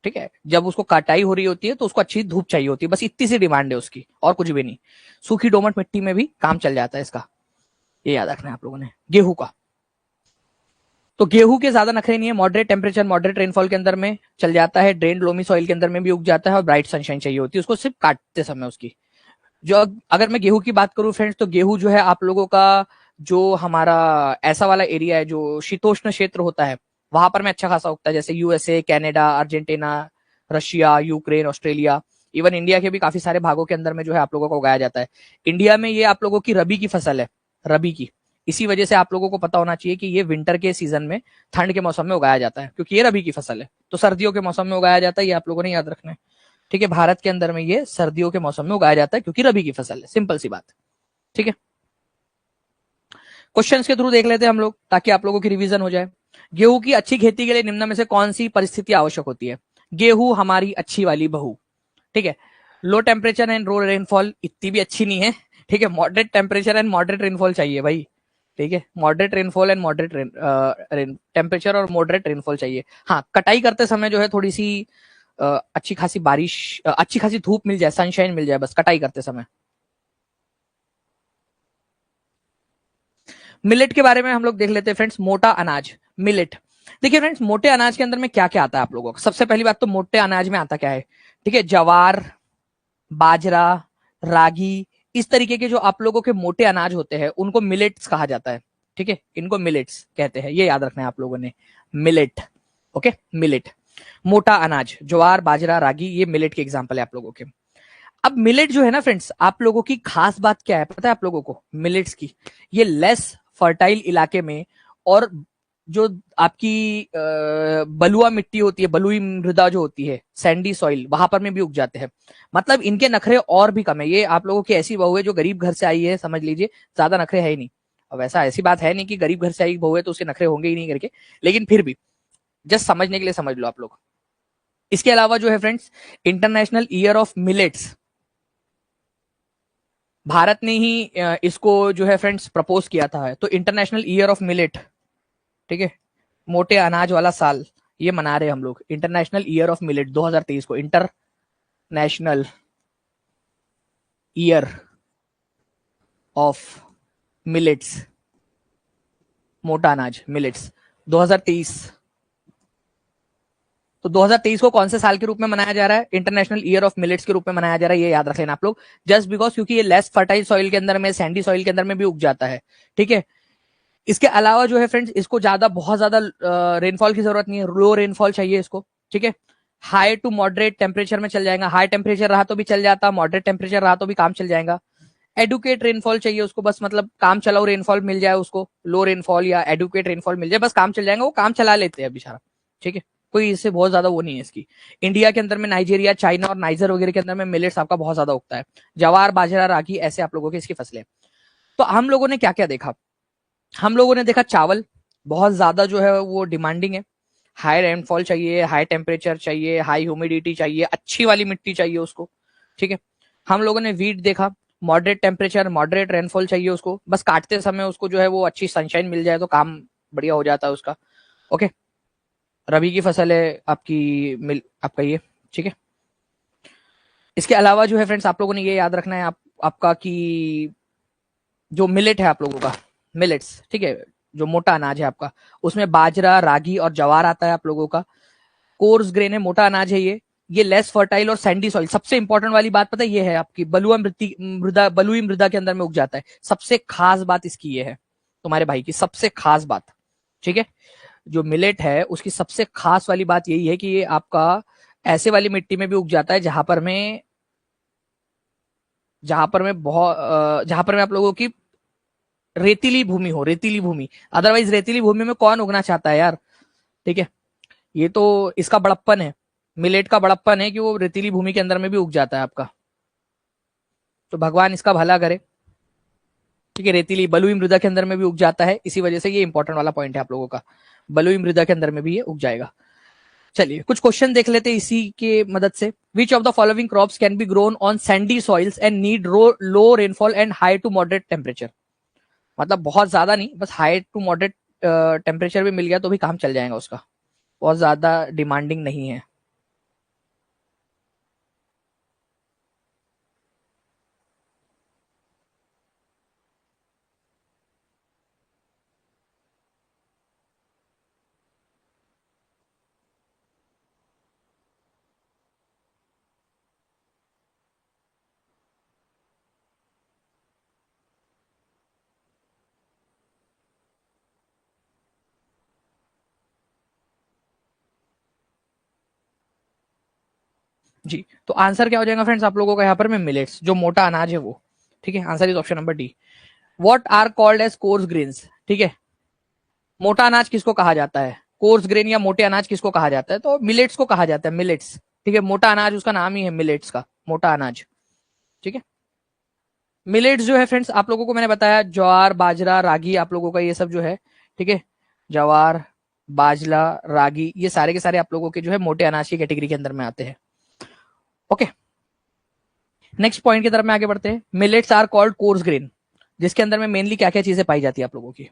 ठीक है। जब उसको कटाई हो रही होती है तो उसको अच्छी धूप चाहिए होती है, बस इतनी सी डिमांड है उसकी, और कुछ भी नहीं। सूखी दोमट मिट्टी में भी काम चल जाता है इसका, ये याद रखना है आप लोगों ने। गेहूं का, तो गेहूं के ज्यादा नखरे नहीं है, मॉडरेट टेम्परेचर मॉडरेट रेनफॉल के अंदर में चल जाता है, ड्रेन लोमी सॉइल के अंदर में भी उग जाता है, और ब्राइट सनशाइन चाहिए होती है उसको सिर्फ काटते समय उसकी। जो अगर मैं गेहूं की बात करूं फ्रेंड्स, तो गेहूं जो है आप लोगों का जो हमारा ऐसा वाला एरिया है जो शीतोष्ण क्षेत्र होता है, वहां पर में अच्छा खासा उगता है, जैसे USA, Canada, Argentina, Russia, Ukraine, Australia, even India के भी काफी सारे भागों के अंदर में जो है आप लोगों को उगाया जाता है। इंडिया में ये आप लोगों की रबी की फसल है, रबी की। इसी वजह से आप लोगों को पता होना चाहिए कि ये विंटर के सीजन में, ठंड के मौसम में उगाया जाता है, क्योंकि ये रबी की फसल है। तो सर्दियों के मौसम में उगाया जाता है, ये आप लोगों ने याद रखना है। ठीक है, भारत के अंदर में ये सर्दियों के मौसम में उगाया जाता है क्योंकि रबी की फसल है, सिंपल सी बात। ठीक है, क्वेश्चन के थ्रू देख लेते हैं हम लोग ताकि आप लोगों की रिवीजन हो जाए। गेहूं की अच्छी खेती के लिए निम्न में से कौन सी परिस्थिति आवश्यक होती है? गेहूं हमारी अच्छी वाली बहू। ठीक है, low temperature and low rainfall इतनी भी अच्छी नहीं है। ठीक है, moderate temperature and moderate rainfall चाहिए भाई। ठीक है, moderate rainfall and moderate temperature और मॉडरेट रेनफॉल चाहिए। हाँ, कटाई करते समय जो है थोड़ी सी अच्छी खासी बारिश, अच्छी खासी धूप मिल जाए, सनशाइन मिल जाए बस कटाई करते समय। मिलेट के बारे में हम लोग देख लेते हैं फ्रेंड्स। मोटा अनाज, मिलेट। देखिए फ्रेंड्स, मोटे अनाज के अंदर में क्या क्या आता है आप लोगों को? सबसे पहली बात तो मोटे अनाज में आता क्या है? ठीक है, जवार, बाजरा, रागी, इस तरीके के जो आप लोगों के मोटे अनाज होते हैं उनको मिलेट्स कहा जाता है। ठीक है, इनको मिलेट्स कहते हैं, ये याद रखना है आप लोगों ने, मिलेट। ओके, मिलेट, मोटा अनाज, ज्वार, बाजरा, रागी, ये मिलेट के एग्जांपल है आप लोगों के। अब मिलेट जो है ना फ्रेंड्स, आप लोगों की खास बात क्या है पता है आप लोगों को मिलेट्स की? ये लेस फर्टाइल इलाके में, और जो आपकी बलुआ मिट्टी होती है, बलुई मृदा जो होती है, सैंडी सॉइल, वहां पर में भी उग जाते हैं। मतलब इनके नखरे और भी कम है। ये आप लोगों की ऐसी बहू है जो गरीब घर से आई है, समझ लीजिए, ज्यादा नखरे है ही नहीं। अब ऐसा ऐसी बात है नहीं कि गरीब घर से आई बहू है तो उसके नखरे होंगे ही नहीं करके, लेकिन फिर भी जस्ट समझने के लिए समझ लो आप लोग। इसके अलावा जो है friends, international year of millets, Bharat ने ही इसको जो है फ्रेंड्स प्रपोज किया था। तो इंटरनेशनल ईयर ऑफ मिलेट, ठीक है, मोटे अनाज वाला साल, ये मना रहे हम लोग, इंटरनेशनल ईयर ऑफ मिलेट 2023 को, इंटरनेशनल ईयर ऑफ मिलेट्स, मोटा अनाज मिलेट्स 2023। तो 2023 को कौन से साल के रूप में मनाया जा रहा है? इंटरनेशनल ईयर ऑफ मिलेट्स के रूप में मनाया जा रहा है, ये याद रख लेना आप लोग। जस्ट बिकॉज क्योंकि ये लेस फर्टाइल सॉइल के अंदर में, सैंडी सॉइल के अंदर में भी उग जाता है। ठीक है, इसके अलावा जो है फ्रेंड्स, इसको ज्यादा बहुत ज्यादा रेनफॉल की जरूरत नहीं है, लो रेनफॉल चाहिए इसको। ठीक है, हाई टू मॉडरेट टेम्परेचर में चल जाएगा, हाई टेम्परेचर रहा तो भी चल जाता, मॉडरेट टेम्परेचर रहा तो भी काम चल जाएगा। एडुकेट रेनफॉल चाहिए उसको, बस मतलब काम चलाओ रेनफॉल मिल जाए उसको, लो रेनफॉल या एडुकेट रेनफॉल मिल जाए, बस काम चल जाएगा, वो काम चला लेते हैं बेचारा। ठीक है, कोई इससे बहुत ज्यादा वो नहीं है इसकी। इंडिया के अंदर में नाइजीरिया, चाइना और नाइजर वगैरह के अंदर में मिलेट्स आपका बहुत ज्यादा उगता है। जवार, बाजरा, रागी, ऐसे आप लोगों की इसकी फसलें। तो हम लोगों ने क्या क्या देखा? हम लोगों ने देखा चावल बहुत ज्यादा जो है वो डिमांडिंग है, हाई रेनफॉल चाहिए, हाई टेम्परेचर चाहिए, हाई ह्यूमिडिटी चाहिए, अच्छी वाली मिट्टी चाहिए उसको। ठीक है, हम लोगों ने वीट देखा, मॉडरेट टेम्परेचर, मॉडरेट रेनफॉल चाहिए उसको, बस काटते समय उसको जो है वो अच्छी सनशाइन मिल जाए तो काम बढ़िया हो जाता है उसका। ओके, रबी की फसल है आपकी मिल आपका ये। ठीक है, इसके अलावा जो है फ्रेंड्स, आप लोगों ने ये याद रखना है आपका कि जो मिलेट है आप लोगों का, मिलेट्स, ठीक है, जो मोटा अनाज है आपका, उसमें बाजरा, रागी और जवार आता है आप लोगों का। कोर्स ग्रेन है, मोटा अनाज है ये लेस फर्टाइल और सैंडी सॉइल। सबसे इंपॉर्टेंट वाली बात पता है ये है आपकी, बलुआ मृदा, बलुई मृदा के अंदर में उग जाता है। सबसे खास बात इसकी ये है, तुम्हारे भाई की सबसे खास बात। ठीक है, जो मिलेट है उसकी सबसे खास वाली बात यही है कि ये आपका ऐसे वाली मिट्टी में भी उग जाता है जहां पर में आप लोगों की रेतीली भूमि हो, रेतीली भूमि। अदरवाइज रेतीली भूमि में कौन उगना चाहता है यार? ठीक है, ये तो इसका बड़प्पन है, मिलेट का बड़प्पन है कि वो रेतीली भूमि के अंदर में भी उग जाता है आपका। तो भगवान इसका भला करे। ठीक है, रेतीली बलुई मृदा के अंदर में भी उग जाता है, इसी वजह से ये इंपॉर्टेंट वाला पॉइंट है आप लोगों का, बलुई मृदा के अंदर में भी ये उग जाएगा। चलिए कुछ क्वेश्चन देख लेते हैं इसी के मदद से। Which of the following crops can be grown on sandy soils and need low rainfall and high to moderate temperature? मतलब बहुत ज्यादा नहीं, बस हाई टू मॉडरेट टेम्परेचर भी मिल गया तो भी काम चल जाएगा उसका, बहुत ज्यादा डिमांडिंग नहीं है। जी, तो आंसर क्या हो जाएगा फ्रेंड्स आप लोगों का यहाँ पर में? मिलेट्स, जो मोटा अनाज है वो। ठीक है, answer is option number D, what are called as coarse grains, ठीक है। मोटा अनाज किसको कहा जाता है, कोर्स ग्रेन या मोटे अनाज किसको कहा जाता है, तो मिलेट्स को कहा जाता है, मिलेट्स, ठीक है। मोटा अनाज उसका नाम ही है मिलेट्स का, मोटा अनाज, ठीक है। मिलेट्स जो है फ्रेंड्स आप लोगों को मैंने बताया, ज्वार बाजरा रागी आप लोगों का ये सब जो है, ठीक है। ज्वार बाजरा रागी ये सारे के सारे आप लोगों के जो है मोटे अनाज की कैटेगरी के अंदर में आते हैं। ओके, नेक्स्ट पॉइंट की तरफ में आगे बढ़ते हैं। Millets are called coarse grain, जिसके अंदर में मेनली क्या क्या चीजें पाई जाती है आप लोगों की।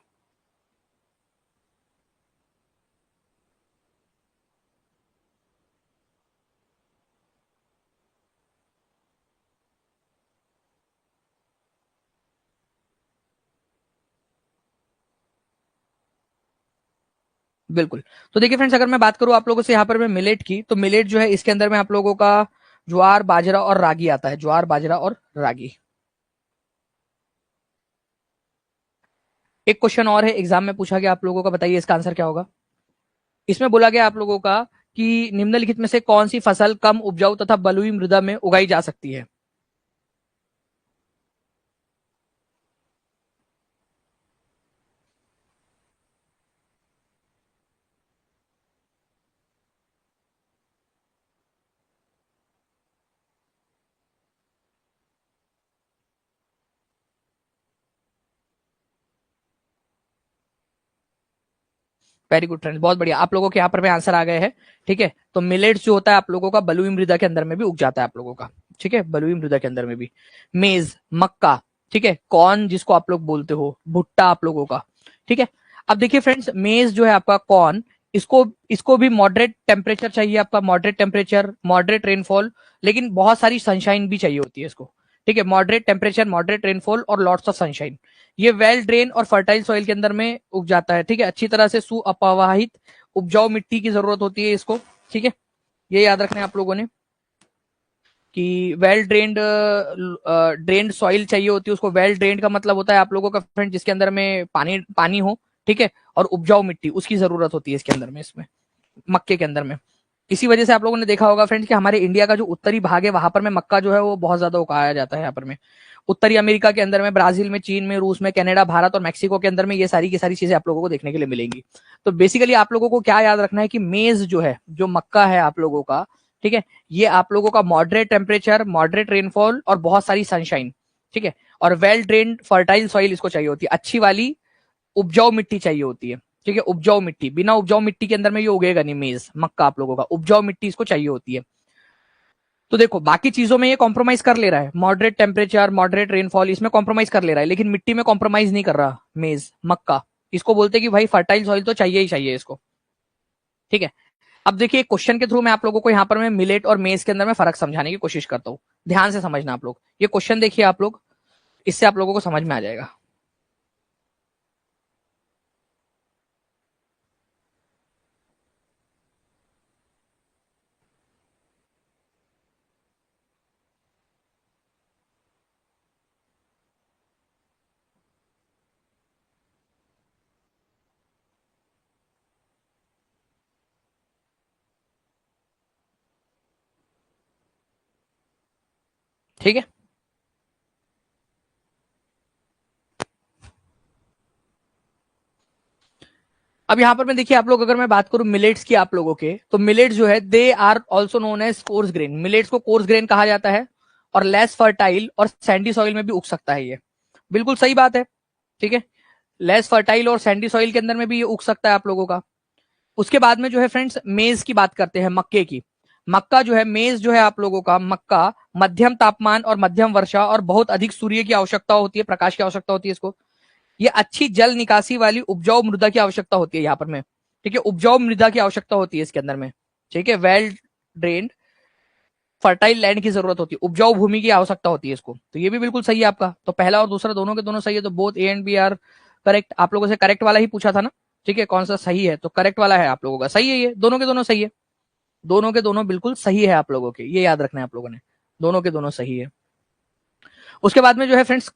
बिल्कुल। तो देखिए फ्रेंड्स अगर मैं बात करूं आप लोगों से यहाँ पर मैं मिलेट की, तो मिलेट जो है इसके अंदर में आप लोगों का ज्वार बाजरा और रागी आता है, ज्वार बाजरा और रागी। एक क्वेश्चन और है एग्जाम में पूछा गया आप लोगों का, बताइए इसका आंसर क्या होगा। इसमें बोला गया आप लोगों का कि निम्नलिखित में से कौन सी फसल कम उपजाऊ तथा बलुई मृदा में उगाई जा सकती है। वेरी गुड फ्रेंड्स, बहुत बढ़िया, आप लोगों के यहाँ पर में आंसर आ गए हैं, ठीक है। तो मिलेट्स जो होता है आप लोगों का बलुई मृदा के अंदर में भी उग जाता है आप लोगों का, ठीक है, बलुई मृदा के अंदर में भी। मेज मक्का, ठीक है, कॉर्न जिसको आप लोग बोलते हो, भुट्टा आप लोगों का, ठीक है। अब देखिए फ्रेंड्स मेज जो है आपका कॉर्न, इसको इसको भी मॉडरेट टेम्परेचर चाहिए आपका, मॉडरेट टेम्परेचर मॉडरेट रेनफॉल, लेकिन बहुत सारी सनशाइन भी चाहिए होती है इसको, ठीक है। मॉडरेट टेम्परेचर मॉडरेट रेनफॉल और लॉट्स ऑफ सनशाइन। ये वेल ड्रेन और फर्टाइल सॉइल के अंदर में उग जाता है, ठीक है। अच्छी तरह से सुअपवाहित उपजाऊ मिट्टी की जरूरत होती है इसको, ठीक है। ये याद रखना है आप लोगों ने कि वेल ड्रेन्ड ड्रेन्ड सॉइल चाहिए होती है उसको। वेल ड्रेन्ड का मतलब होता है आप लोगों का फ्रेंड जिसके अंदर में पानी पानी हो, ठीक है, और उपजाऊ मिट्टी उसकी जरूरत होती है इसके अंदर में, इसमें मक्के के अंदर में। इसी वजह से आप लोगों ने देखा होगा फ्रेंड्स कि हमारे इंडिया का जो उत्तरी भाग है वहां पर में मक्का जो है वो बहुत ज्यादा उगाया जाता है यहाँ पर में। उत्तरी अमेरिका के अंदर में, ब्राजील में, चीन में, रूस में, कनाडा, भारत और मैक्सिको के अंदर में ये सारी की सारी चीजें आप लोगों को देखने के लिए मिलेंगी। तो बेसिकली आप लोगों को क्या याद रखना है कि मेज जो है, जो मक्का है आप लोगों का, ठीक है, ये आप लोगों का मॉडरेट टेम्परेचर मॉडरेट रेनफॉल और बहुत सारी सनशाइन, ठीक है, और वेल ड्रेन्ड फर्टाइल सॉइल इसको चाहिए होती है, अच्छी वाली उपजाऊ मिट्टी चाहिए होती है, ठीक है। उपजाऊ मिट्टी, बिना उपजाऊ मिट्टी के अंदर में ये उगेगा नहीं मेज मक्का आप लोगों का, उपजाऊ मिट्टी इसको चाहिए होती है। तो देखो बाकी चीजों में ये कॉम्प्रोमाइज कर ले रहा है, मॉडरेट टेम्परेचर मॉडरेट रेनफॉल इसमें कॉम्प्रोमाइज कर ले रहा है, लेकिन मिट्टी में कॉम्प्रोमाइज नहीं कर रहा मेज मक्का। इसको बोलते कि भाई फर्टाइल सॉइल तो चाहिए ही चाहिए इसको, ठीक है। अब देखिए क्वेश्चन के थ्रू मैं आप लोगों को यहाँ पर मैं मिलेट और मेज के अंदर में फर्क समझाने की कोशिश करता हूँ, ध्यान से समझना आप लोग। ये क्वेश्चन देखिए आप लोग, इससे आप लोगों को समझ में आ जाएगा। ठीक है, अब यहाँ पर मैं देखिए आप लोग अगर मैं बात करूं मिलेट्स की आप लोगों के, तो मिलेट्स जो है they are also known as coarse grain. Millets को कोर्स ग्रेन कहा जाता है और लेस फर्टाइल और सैंडी सॉइल में भी उग सकता है ये, बिल्कुल सही बात है, ठीक है। लेस फर्टाइल और सैंडी सॉइल के अंदर में भी ये उग सकता है आप लोगों का। उसके बाद में जो है फ्रेंड्स मेज की बात करते हैं, मक्के की। मक्का जो है, मेज जो है आप लोगों का मक्का, मध्यम तापमान और मध्यम वर्षा और बहुत अधिक सूर्य की आवश्यकता होती है, प्रकाश की आवश्यकता होती है इसको। ये अच्छी जल निकासी वाली उपजाऊ मृदा की आवश्यकता होती है यहाँ पर में, ठीक है, उपजाऊ मृदा की आवश्यकता होती है इसके अंदर में, ठीक है। वेल ड्रेन्ड फर्टाइल लैंड की जरूरत होती है, उपजाऊ भूमि की आवश्यकता होती है इसको। तो ये भी बिल्कुल सही है आपका, तो पहला और दूसरा दोनों के दोनों सही है, तो both A and B are correct. आप लोगों से करेक्ट वाला ही पूछा था ना, ठीक है, कौन सा सही है, तो करेक्ट वाला है आप लोगों का, सही है, ये दोनों के दोनों सही है, दोनों के दोनों बिल्कुल सही है आप लोगों के, ये याद रखना है आप लोगों ने, दोनों के दोनों सही है। उसके बाद में जो है फ्रेंड्स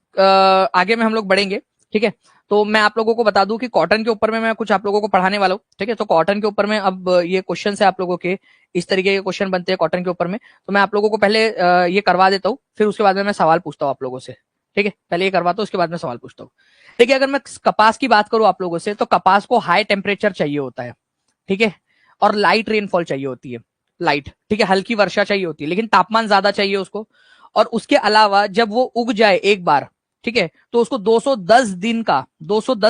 आगे में हम लोग बढ़ेंगे, ठीक है। तो मैं आप लोगों को बता दूं कि कॉटन के ऊपर में मैं कुछ आप लोगों को पढ़ाने वाला हूँ, ठीक है। तो कॉटन के ऊपर में अब ये क्वेश्चन है आप लोगों के, इस तरीके के क्वेश्चन बनते हैं कॉटन के ऊपर में। तो मैं आप लोगों को पहले ये करवा देता हूँ, फिर उसके बाद में मैं सवाल पूछता हूँ आप लोगों से, ठीक है, पहले ये करवाता हूं, उसके बाद में सवाल पूछता हूँ। देखिए, अगर मैं कपास की बात करूं आप लोगों से, तो कपास को हाई टेम्परेचर चाहिए होता है, ठीक है, और लाइट रेनफॉल चाहिए होती है, लाइट, ठीक है, हल्की वर्षा चाहिए होती है, लेकिन तापमान ज्यादा चाहिए उसको। और उसके अलावा जब वो उग जाए एक बार, ठीक है, तो उसको 210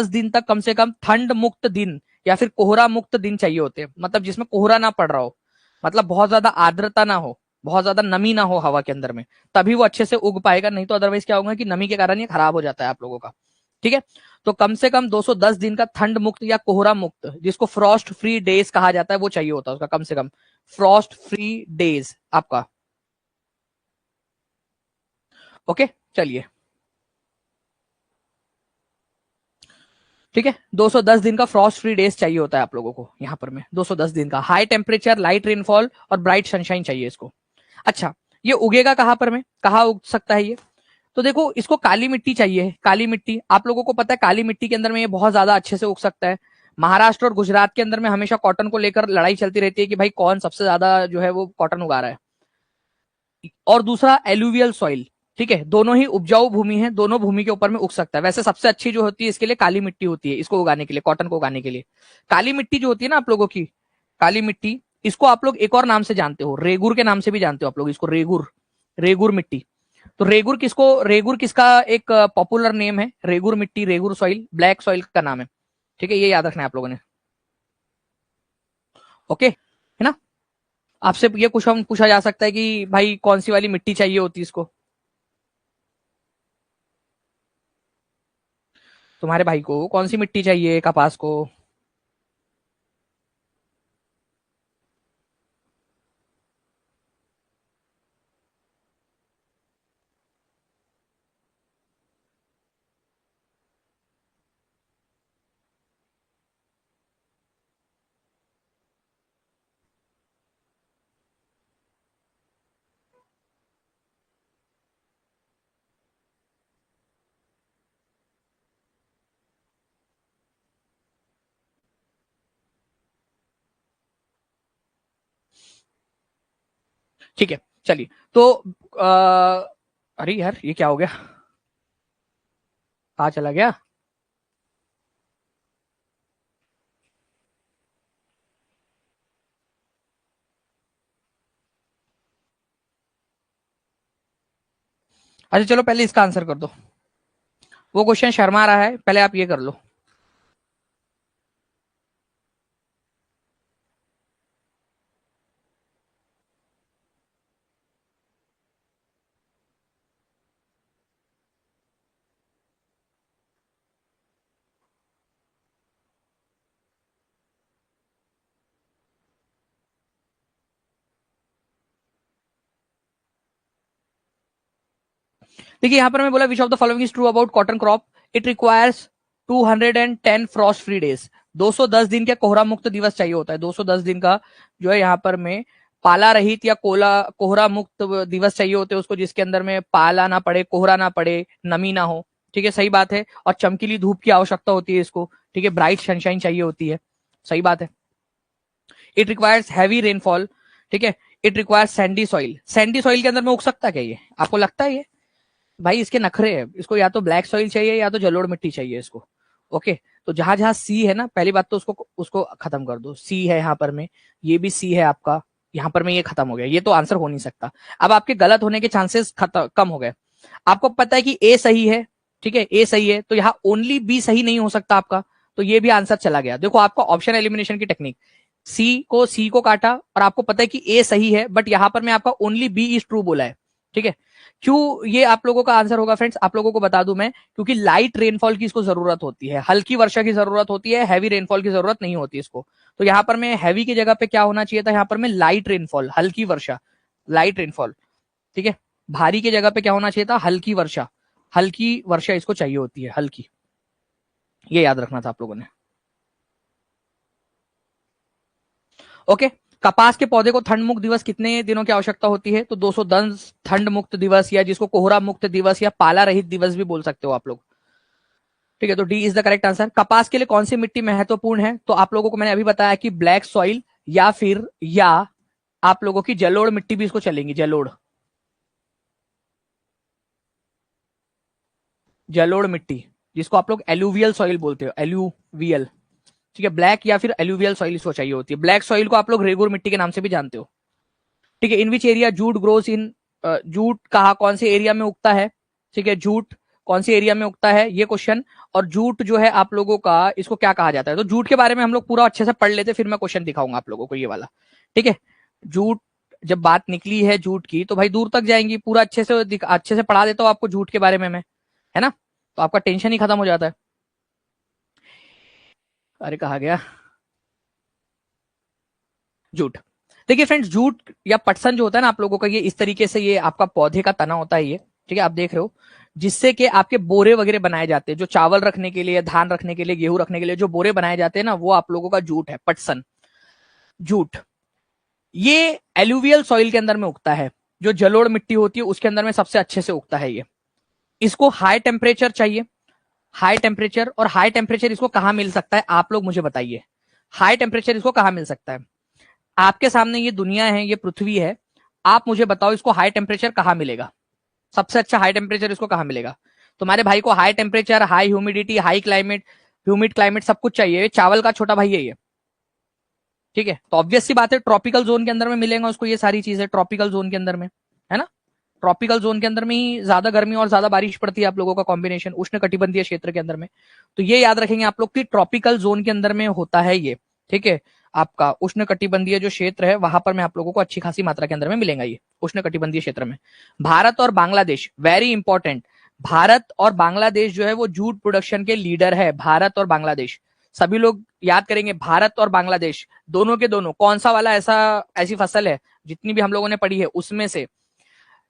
दिन तक कम से कम ठंड मुक्त दिन या फिर कोहरा मुक्त दिन चाहिए होते हैं, मतलब जिसमें कोहरा ना पड़ रहा हो, मतलब बहुत ज्यादा आर्द्रता ना हो, बहुत ज्यादा नमी ना हो हवा के अंदर में, तभी वो अच्छे से उग पाएगा। नहीं तो अदरवाइज क्या होगा कि नमी के कारण ये खराब हो जाता है आप लोगों का, ठीक है। तो कम से कम 210 दिन का ठंड मुक्त या कोहरा मुक्त, जिसको फ्रॉस्ट फ्री डेज कहा जाता है, वो चाहिए होता है उसका कम से कम, फ्रॉस्ट फ्री डेज आपका। ओके, चलिए, ठीक है, 210 दिन का फ्रॉस्ट फ्री डेज चाहिए होता है आप लोगों को यहाँ पर में, 210 दिन का, हाई टेम्परेचर, लाइट रेनफॉल और ब्राइट सनशाइन चाहिए इसको। अच्छा, ये उगेगा कहां पर में, कहाँ उग सकता है ये? तो देखो, इसको काली मिट्टी चाहिए, काली मिट्टी, आप लोगों को पता है काली मिट्टी के अंदर में ये बहुत ज्यादा अच्छे से उग सकता है। महाराष्ट्र और गुजरात के अंदर में हमेशा कॉटन को लेकर लड़ाई चलती रहती है कि भाई कौन सबसे ज्यादा जो है वो कॉटन उगा रहा है। और दूसरा एलुवियल सॉइल, ठीक है, दोनों ही उपजाऊ भूमि है, दोनों भूमि के ऊपर में उग सकता है। वैसे सबसे अच्छी जो होती है इसके लिए काली मिट्टी होती है, इसको उगाने के लिए, कॉटन को उगाने के लिए। काली मिट्टी जो होती है ना आप लोगों की, काली मिट्टी, इसको आप लोग एक और नाम से जानते हो, रेगुर के नाम से भी जानते हो आप लोग इसको, रेगुर, रेगुर मिट्टी। तो रेगुर किसको, रेगुर किसका एक पॉपुलर नेम है, रेगुर मिट्टी, रेगुर सॉइल, ब्लैक सॉइल का नाम है, ठीक है, ये याद रखना है आप लोगों ने। ओके, है ना। आपसे ये क्वेश्चन पूछा जा सकता है कि भाई कौन सी वाली मिट्टी चाहिए होती है इसको, तुम्हारे भाई को कौन सी मिट्टी चाहिए कपास को? ठीक है, चलिए, तो अरे यार ये क्या हो गया, कहाँ चला गया? अच्छा चलो, पहले इसका आंसर कर दो, वो क्वेश्चन शर्मा रहा है, पहले आप ये कर लो। देखिए, यहां पर मैं बोला विच of the following is true about cotton crop, it requires 210 Frost free days, 210 दिन के कोहरा मुक्त दिवस चाहिए होता है, 210 दिन का जो है यहाँ पर में पाला रहित या कोहरा मुक्त दिवस चाहिए होते हैं उसको, जिसके अंदर में पाला ना पड़े, कोहरा ना पड़े, नमी ना हो, ठीक है, सही बात है। और चमकीली धूप की आवश्यकता होती है इसको, ठीक है, ब्राइट सनशाइन चाहिए होती है, सही बात है। इट रिक्वायर्स हैवी रेनफॉल, ठीक है, it requires Sandy soil, Sandy soil के अंदर में उग सकता है क्या ये, आपको लगता है ये? भाई इसके नखरे है, इसको या तो ब्लैक सॉइल चाहिए या तो जलोढ़ मिट्टी चाहिए इसको। ओके, तो जहां जहां सी है ना, पहली बात तो उसको उसको खत्म कर दो, सी है यहाँ पर में, ये भी सी है आपका, यहाँ पर में ये खत्म हो गया, ये तो आंसर हो नहीं सकता। अब आपके गलत होने के चांसेस कम हो गए। आपको पता है कि ए सही है, ठीक है, ए सही है, तो यहाँ ओनली बी सही नहीं हो सकता आपका, तो ये भी आंसर चला गया। देखो, आपका ऑप्शन एलिमिनेशन की टेक्निक, सी को काटा, और आपको पता है कि ए सही है, बट यहां पर मैं आपका ओनली बी इज ट्रू बोला है, ठीक है। क्यों ये आप लोगों का आंसर होगा फ्रेंड्स, आप लोगों को बता दूं मैं, क्योंकि लाइट रेनफॉल की इसको जरूरत होती है, हल्की वर्षा की जरूरत होती है, हैवी रेनफॉल की जरूरत नहीं होती इसको। तो यहां पर मैं हैवी की जगह पे क्या होना चाहिए था, यहां पर मैं लाइट रेनफॉल, हल्की वर्षा, लाइट रेनफॉल, ठीक है। भारी की जगह पे क्या होना चाहिए था, हल्की वर्षा, हल्की वर्षा इसको चाहिए होती है, हल्की, ये याद रखना था आप लोगों ने। ओके, कपास के पौधे को ठंड मुक्त दिवस कितने दिनों की आवश्यकता होती है, तो 210 ठंड मुक्त दिवस, या जिसको कोहरा मुक्त दिवस या पाला रहित दिवस भी बोल सकते हो आप लोग, ठीक है। तो D is the correct answer. कपास के लिए कौन सी मिट्टी महत्वपूर्ण है, तो आप लोगों को मैंने अभी बताया कि ब्लैक सॉइल, या फिर या आप लोगों की जलोढ़ मिट्टी भी इसको चलेंगी, जलोढ़। जलोढ़ मिट्टी, जिसको आप लोग एलुवियल सॉइल बोलते हो, एलुवियल, ठीक है, ब्लैक या फिर एलुवियल सॉइल इसको चाहिए होती है। ब्लैक सॉइल को आप लोग रेगुर मिट्टी के नाम से भी जानते हो, ठीक है। In which area jute grows in, jute कहा कौन से एरिया में उगता है, ठीक है, जूट कौन से एरिया में उगता है, ये क्वेश्चन। और जूट जो है आप लोगों का, इसको क्या कहा जाता है, तो जूट के बारे में हम लोग पूरा अच्छे से पढ़ लेते, फिर मैं क्वेश्चन दिखाऊंगा आप लोगों को ये वाला, ठीक है। जूट, जब बात निकली है जूट की तो भाई दूर तक जाएंगी, पूरा अच्छे से पढ़ा देता हूँ आपको जूट के बारे में मैं, है ना, तो आपका टेंशन ही खत्म हो जाता है। अरे कहा गया, जूट। देखिए फ्रेंड्स, जूट या पटसन जो होता है ना आप लोगों का, ये इस तरीके से, ये आपका पौधे का तना होता है ये, ठीक है, आप देख रहे हो, जिससे कि आपके बोरे वगैरह बनाए जाते हैं, जो चावल रखने के लिए, धान रखने के लिए, गेहूं रखने के लिए जो बोरे बनाए जाते हैं ना, वो आप लोगों का जूट है, पटसन, जूट। ये एलुवियल सॉइल के अंदर में उगता है, जो जलोढ़ मिट्टी होती है उसके अंदर में सबसे अच्छे से उगता है ये। इसको हाई टेम्परेचर चाहिए, हाई टेम्परेचर, और हाई टेम्परेचर इसको कहां मिल सकता है, आप लोग मुझे बताइए, हाई टेम्परेचर इसको कहां मिल सकता है। आपके सामने ये दुनिया है, ये पृथ्वी है, आप मुझे बताओ इसको हाई टेम्परेचर कहां मिलेगा, सबसे अच्छा हाई टेम्परेचर इसको कहां मिलेगा। तुम्हारे भाई को high temperature, high humidity, high climate, humid climate सब कुछ चाहिए, चावल का छोटा भाई है ये, ठीक है। तो ऑब्वियस सी बात है, ट्रॉपिकल जोन के अंदर में मिलेगा उसको ये सारी चीजें, ट्रॉपिकल जोन के अंदर में, है ना। ट्रॉपिकल जोन के अंदर में ही ज्यादा गर्मी और ज्यादा बारिश पड़ती है आप लोगों का कॉम्बिनेशन, उष्ण कटिबंधीय क्षेत्र के अंदर में। तो ये याद रखेंगे आप लोग कि ट्रॉपिकल जोन के अंदर में होता है ये, ठीक है। आपका उष्ण कटिबंधीय जो क्षेत्र है वहां पर मैं आप लोगों को अच्छी खासी मात्रा के अंदर में मिलेगा ये, उष्ण कटिबंधीय क्षेत्र में। भारत और बांग्लादेश, वेरी इंपॉर्टेंट, भारत और बांग्लादेश जो है वो जूट प्रोडक्शन के लीडर है, भारत और बांग्लादेश। सभी लोग याद करेंगे, भारत और बांग्लादेश दोनों के दोनों कौन सा वाला ऐसी फसल है जितनी भी हम लोगों ने पढ़ी है उसमें से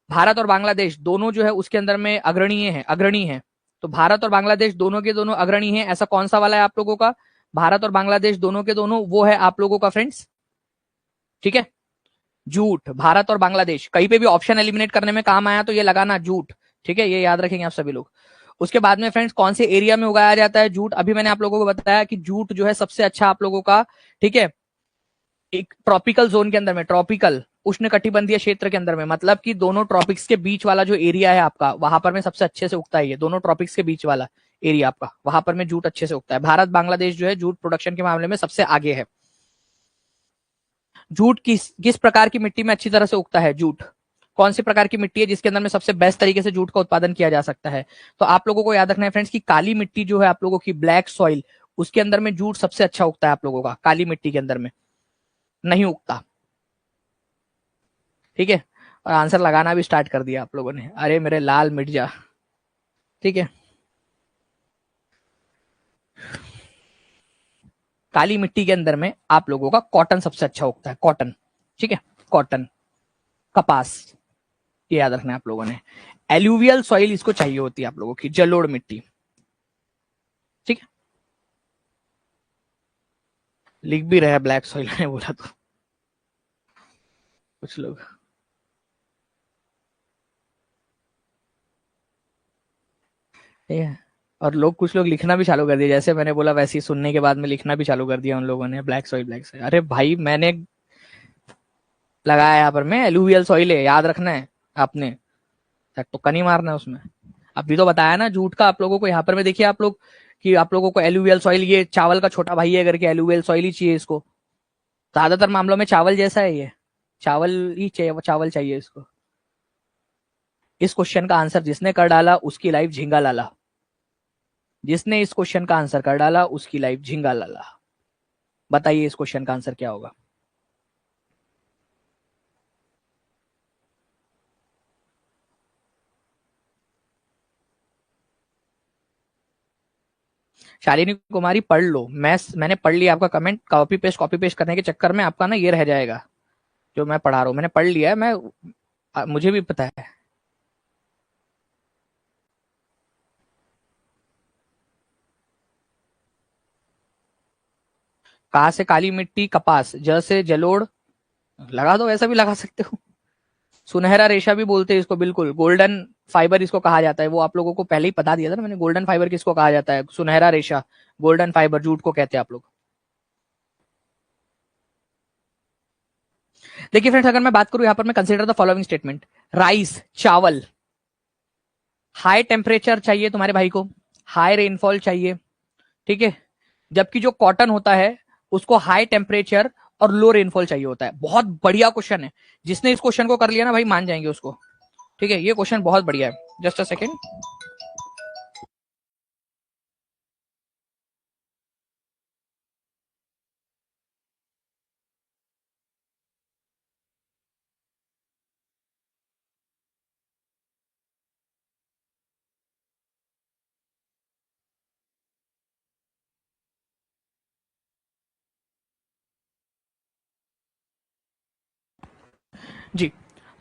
भारत और बांग्लादेश दोनों जो है उसके अंदर में अग्रणी है। तो भारत और बांग्लादेश दोनों के दोनों अग्रणी है, ऐसा कौन सा वाला है आप लोगों का, भारत और बांग्लादेश दोनों के दोनों, वो है आप लोगों का फ्रेंड्स, ठीक है, जूट। भारत और बांग्लादेश, कहीं पे भी ऑप्शन एलिमिनेट करने में काम आया तो ये लगाना जूट, ठीक है, ये याद रखेंगे आप सभी लोग। उसके बाद में फ्रेंड्स, कौन से एरिया में उगाया जाता है जूट, अभी मैंने आप लोगों को बताया कि जूट जो है सबसे अच्छा आप लोगों का, ठीक है, एक ट्रॉपिकल जोन के अंदर में, ट्रॉपिकल उष्ण कटिबंधीय क्षेत्र के अंदर में, मतलब कि दोनों ट्रॉपिक्स के बीच वाला जो एरिया है आपका, वहां पर में सबसे अच्छे से उगता है ये, दोनों ट्रॉपिक्स के बीच वाला एरिया आपका, वहां पर में जूट अच्छे से उगता है। भारत बांग्लादेश जो है जूट प्रोडक्शन के मामले में सबसे आगे है। जूट किस प्रकार की मिट्टी में अच्छी तरह से उगता है, जूट कौन सी प्रकार की मिट्टी है जिसके अंदर में सबसे बेस्ट तरीके से जूट का उत्पादन किया जा सकता है। तो आप लोगों को याद रखना है फ्रेंड्स कि काली मिट्टी जो है आप लोगों की, ब्लैक सॉइल, उसके अंदर में जूट सबसे अच्छा उगता है आप लोगों का, काली मिट्टी के अंदर में नहीं उगता, ठीक है। और आंसर लगाना भी स्टार्ट कर दिया आप लोगों ने, अरे मेरे लाल मिट जा, ठीक है। काली मिट्टी के अंदर में आप लोगों का कॉटन सबसे अच्छा उगता है, कॉटन, ठीक है, कॉटन, कपास, ये याद रखना है आप लोगों ने। एल्यूवियल सॉइल इसको चाहिए होती है आप लोगों की, जलोढ़ मिट्टी, ठीक है। लिख भी रहे ब्लैक सॉइल ने बोला तो कुछ लोग, ठीक है। और लोग, कुछ लोग लिखना भी चालू कर दिया, जैसे मैंने बोला वैसे ही सुनने के बाद में लिखना भी चालू कर दिया उन लोगों ने, ब्लैक सॉइल, ब्लैक सॉइल। अरे भाई मैंने लगाया यहाँ पर, मैं एलुवियल सॉइल है, याद रखना है आपने, तुक्का नहीं मारना है उसमें। अभी तो बताया ना जूट का आप लोगों को, यहाँ पर में देखिए आप लोग कि आप लोगों को एलुवियल सॉइल, ये चावल का छोटा भाई है करके, एलुवियल सॉइल ही चाहिए इसको, ज्यादातर मामलों में चावल जैसा है ये, चावल ही चाहिए, वो चावल चाहिए इसको। इस क्वेश्चन का आंसर जिसने कर डाला उसकी लाइफ झिंगा लाला, जिसने इस क्वेश्चन का आंसर कर डाला उसकी लाइफ झिंगा लाला। बताइए इस क्वेश्चन का आंसर क्या होगा। शालिनी कुमारी पढ़ लो, मैंने पढ़ लिया आपका कमेंट, कॉपी पेस्ट करने के चक्कर में आपका ना ये रह जाएगा, जो मैं पढ़ा रहा हूं मैंने पढ़ लिया है, मुझे भी पता है। कहा से काली मिट्टी, कपास, ज से जलोढ़, लगा दो, ऐसा भी लगा सकते हो। सुनहरा रेशा भी बोलते हैं इसको, बिल्कुल, गोल्डन फाइबर इसको कहा जाता है, वो आप लोगों को पहले ही बता दिया था ना मैंने, गोल्डन फाइबर किसको कहा जाता है, सुनहरा रेशा, गोल्डन फाइबर जूट को कहते हैं आप लोग। देखिए फ्रेंड्स, अगर मैं बात करूं यहाँ पर, मैं consider the following statement, rice, चावल, हाई टेम्परेचर चाहिए तुम्हारे भाई को, हाई रेनफॉल चाहिए, ठीक है। जबकि जो कॉटन होता है उसको हाई टेम्परेचर और लो रेनफॉल चाहिए होता है। बहुत बढ़िया क्वेश्चन है, जिसने इस क्वेश्चन को कर लिया ना भाई मान जाएंगे उसको, ठीक है। ये क्वेश्चन बहुत बढ़िया है। Just a second. जी,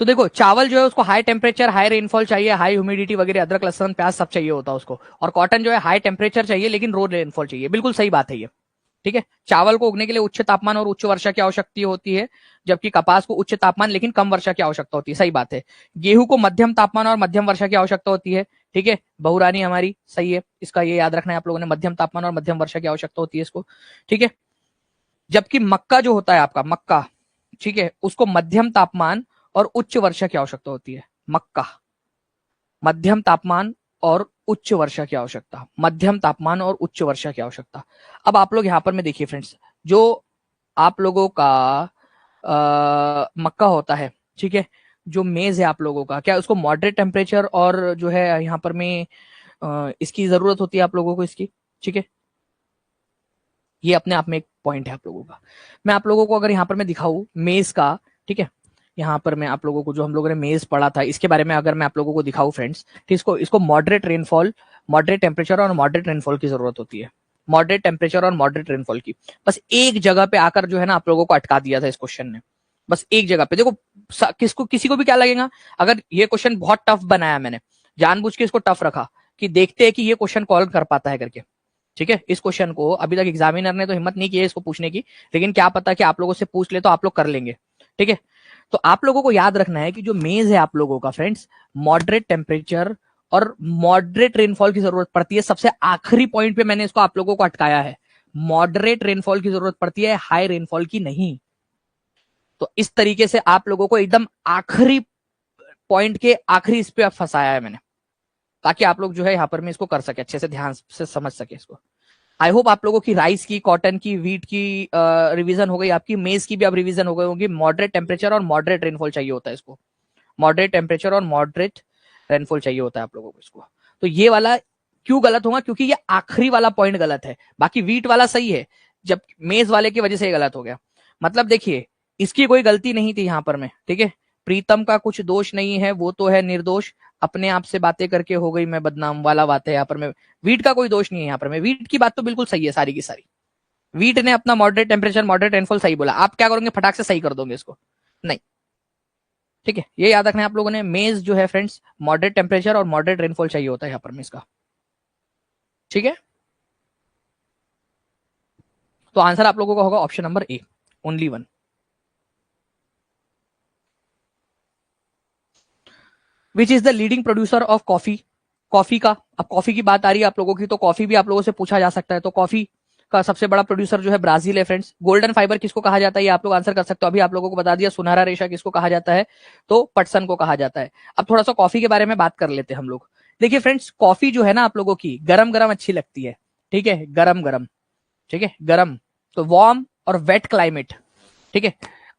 तो देखो चावल जो है उसको हाई टेम्परेचर, हाई रेनफॉल चाहिए, हाई ह्यूमिडिटी वगैरह, अदरक लहसुन प्याज सब चाहिए होता है उसको। और कॉटन जो है हाई टेम्परेचर चाहिए लेकिन लो रेनफॉल चाहिए। बिल्कुल सही बात है ये, ठीक है। चावल को उगने के लिए उच्च तापमान और उच्च वर्षा की आवश्यकता होती है, जबकि कपास को उच्च तापमान लेकिन कम वर्षा की आवश्यकता होती है। सही बात है। गेहूं को मध्यम तापमान और मध्यम वर्षा की आवश्यकता होती है, ठीक है। बहुरानी हमारी सही है, इसका ये याद रखना है आप लोगों ने, मध्यम तापमान और मध्यम वर्षा की आवश्यकता होती है इसको, ठीक है। जबकि मक्का जो होता है आपका मक्का, ठीक है, उसको मध्यम तापमान और उच्च वर्षा की आवश्यकता होती है। मक्का मध्यम तापमान और उच्च वर्षा की आवश्यकता, मध्यम तापमान और उच्च वर्षा की आवश्यकता। अब आप लोग यहां पर में देखिए फ्रेंड्स, जो आप लोगों का मक्का होता है, ठीक है, जो मेज है आप लोगों का, क्या उसको मॉडरेट टेम्परेचर और जो है यहाँ पर में इसकी जरूरत होती है आप लोगों को इसकी, ठीक है। ये अपने आप में एक पॉइंट है आप लोगों का। मैं आप लोगों को अगर यहाँ पर मैं दिखाऊं मेज का, ठीक है, यहाँ पर मैं आप लोगों को जो हम लोगों ने मेज पढ़ा था इसके बारे में अगर मैं आप लोगों को दिखाऊं फ्रेंड्स, तो इसको इसको मॉडरेट रेनफॉल, मॉडरेट टेम्परेचर और मॉडरेट रेनफॉल की जरूरत होती है। मॉडरेट टेम्परेचर और मॉडरेट रेनफॉल की। बस एक जगह पे आकर जो है ना आप लोगों को अटका दिया था इस क्वेश्चन ने। बस एक जगह पे देखो, किसको किसी को भी क्या लगेगा अगर ये क्वेश्चन बहुत टफ बनाया मैंने, जानबूझ के इसको टफ रखा कि देखते हैं कि ये क्वेश्चन कॉल कर पाता है करके, ठीक है। इस क्वेश्चन को अभी तक एग्जामिनर ने तो हिम्मत नहीं की है इसको पूछने की, लेकिन क्या पता कि आप लोगों से पूछ ले तो आप लोग कर लेंगे, ठीक है। तो आप लोगों को याद रखना है कि जो मेज है आप लोगों का फ्रेंड्स, मॉडरेट टेम्परेचर और मॉडरेट रेनफॉल की जरूरत पड़ती है। सबसे आखिरी पॉइंट पे मैंने इसको आप लोगों को अटकाया है, मॉडरेट रेनफॉल की जरूरत पड़ती है, हाई रेनफॉल की नहीं। तो इस तरीके से आप लोगों को एकदम आखिरी पॉइंट के आखिरी इस पे फंसाया है मैंने, ताकि आप लोग जो है यहाँ पर मैं इसको कर सके, अच्छे से ध्यान से समझ सके इसको। आई होप आप लोगों की राइस की, कॉटन की, व्हीट की रिवीजन हो गई, आपकी मेज की भी अब रिवीजन हो गई होगी। मॉडरेट टेम्परेचर और मॉडरेट रेनफॉल चाहिए होता है इसको, मॉडरेट टेम्परेचर और मॉडरेट रेनफॉल चाहिए होता है आप लोगों को इसको। तो ये वाला क्यों गलत होगा, क्योंकि ये आखिरी वाला पॉइंट गलत है, बाकी व्हीट वाला सही है, जब मेज वाले की वजह से ये गलत हो गया। मतलब देखिए इसकी कोई गलती नहीं थी यहाँ पर में, ठीक है। प्रीतम का कुछ दोष नहीं है, वो तो है निर्दोष, अपने आप से बातें करके हो गई मैं बदनाम वाला बात है यहाँ पर में। वीट का कोई दोष नहीं है यहाँ पर में, वीट की बात तो बिल्कुल सही है सारी की सारी। वीट ने अपना मॉडरेट टेम्परेचर मॉडरेट रेनफॉल सही बोला, आप क्या करोगे फटाक से सही कर दोगे इसको, नहीं, ठीक है। ये याद रखना है आप लोगों ने, मेज जो है फ्रेंड्स मॉडरेट टेम्परेचर और मॉडरेट रेनफॉल चाहिए होता है यहाँ पर में इसका, ठीक है। तो आंसर आप लोगों का होगा option number A, only one. Which is the leading producer of coffee, coffee का, अब कॉफी की बात आ रही है आप लोगों की तो कॉफी भी आप लोगों से पूछा जा सकता है। तो कॉफी का सबसे बड़ा प्रोड्यूसर जो है ब्राजील है फ्रेंड्स। गोल्डन फाइबर किसको कहा जाता है ये आप लोग आंसर कर सकते हो, अभी आप लोगों को बता दिया। सुनहरा रेशा किसको कहा जाता है, तो पटसन को कहा जाता है। अब थोड़ा सा कॉफी के बारे में बात कर लेते हैं हम लोग। देखिए फ्रेंड्स कॉफी जो है ना आप लोगों की गरम गरम अच्छी लगती है, ठीक है, गरम गरम, ठीक है, गरम। तो वार्म और वेट क्लाइमेट, ठीक है,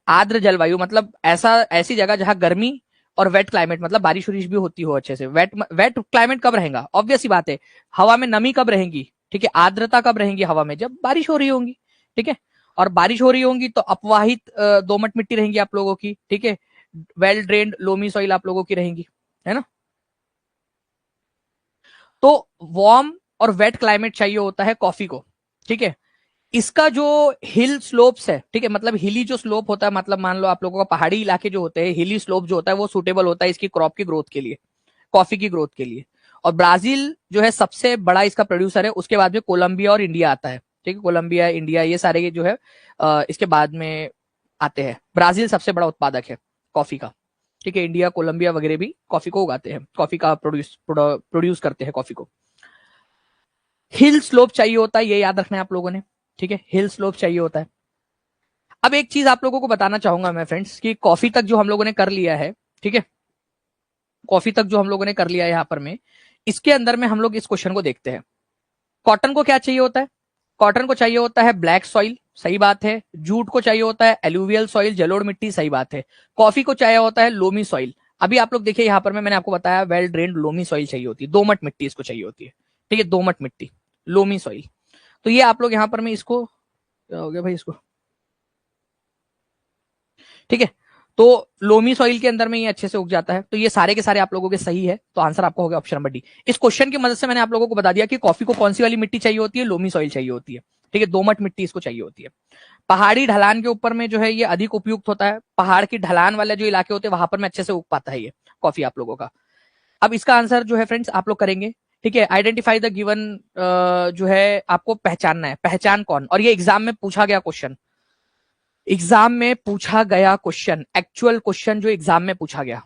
आर्द्र जलवायु मतलब ऐसा ऐसी जगह जहां गर्मी और वेट क्लाइमेट मतलब बारिश उरिश भी होती हो अच्छे से। वेट वेट क्लाइमेट कब रहेगा, ऑब्वियस ही बात है, हवा में नमी कब रहेगी, ठीक है, आर्द्रता कब रहेगी हवा में, जब बारिश हो रही होगी, ठीक है। और बारिश हो रही होगी तो अपवाहित दोमट मिट्टी रहेंगी आप लोगों की, ठीक है, वेल ड्रेन्ड लोमी सॉइल आप लोगों की रहेंगी, है ना। तो वार्म और वेट क्लाइमेट चाहिए होता है कॉफी को, ठीक है। इसका जो हिल स्लोप्स है, ठीक है, मतलब हिली जो स्लोप होता है, मतलब मान लो आप लोगों का पहाड़ी इलाके जो होते हैं, हिली स्लोप जो होता है वो सुटेबल होता है इसकी क्रॉप की ग्रोथ के लिए, कॉफी की ग्रोथ के लिए। और ब्राजील जो है सबसे बड़ा इसका प्रोड्यूसर है, उसके बाद में कोलंबिया और इंडिया आता है, ठीक है, कोलंबिया इंडिया ये सारे जो है इसके बाद में आते हैं। ब्राजील सबसे बड़ा उत्पादक है कॉफी का, ठीक है, इंडिया कोलंबिया वगैरह भी कॉफी को उगाते हैं, कॉफी का प्रोड्यूस करते हैं कॉफी को। हिल स्लोप चाहिए होता है, ये याद रखना है आप लोगों ने, ठीक है, हिल स्लोप चाहिए होता है। अब एक चीज आप लोगों को बताना चाहूंगा मैं फ्रेंड्स कि कॉफी तक जो हम लोगों ने कर लिया है, ठीक है, कॉफी तक जो हम लोगों ने कर लिया है यहाँ पर में, इसके अंदर में हम लोग इस क्वेश्चन को देखते हैं। कॉटन को क्या चाहिए होता है? कॉटन को चाहिए होता है ब्लैक सॉइल, सही बात है। जूट को चाहिए होता है एलुवियल सॉइल, जलोढ़ मिट्टी, सही बात है। कॉफी को चाहिए होता है लोमी सॉइल। अभी आप लोग देखिए यहां पर मैंने आपको बताया वेल ड्रेन्ड लोमी सॉइल चाहिए होती है, दोमट मिट्टी इसको चाहिए होती है, ठीक है, दोमट मिट्टी, लोमी सॉइल। तो ये आप लोग यहां पर मैं इसको, क्या हो गया भाई इसको, ठीक है। तो लोमी सॉइल के अंदर में ये अच्छे से उग जाता है। तो ये सारे के सारे आप लोगों के सही है, तो आंसर आपका हो गया ऑप्शन नंबर डी। इस क्वेश्चन की मदद से मैंने आप लोगों को बता दिया कि कॉफी को कौन सी वाली मिट्टी चाहिए होती है, लोमी सॉइल चाहिए होती है, ठीक है, दोमट मिट्टी इसको चाहिए होती है। पहाड़ी ढलान के ऊपर में जो है ये अधिक उपयुक्त होता है, पहाड़ की ढलान वाले जो इलाके होते हैं वहां पर में अच्छे से उग पाता है ये कॉफी आप लोगों का। अब इसका आंसर जो है फ्रेंड्स आप लोग करेंगे, ठीक है। आइडेंटिफाई द गिवन, जो है आपको पहचानना है, पहचान कौन, और ये एग्जाम में पूछा गया क्वेश्चन, एग्जाम में पूछा गया क्वेश्चन, एक्चुअल क्वेश्चन जो एग्जाम में पूछा गया।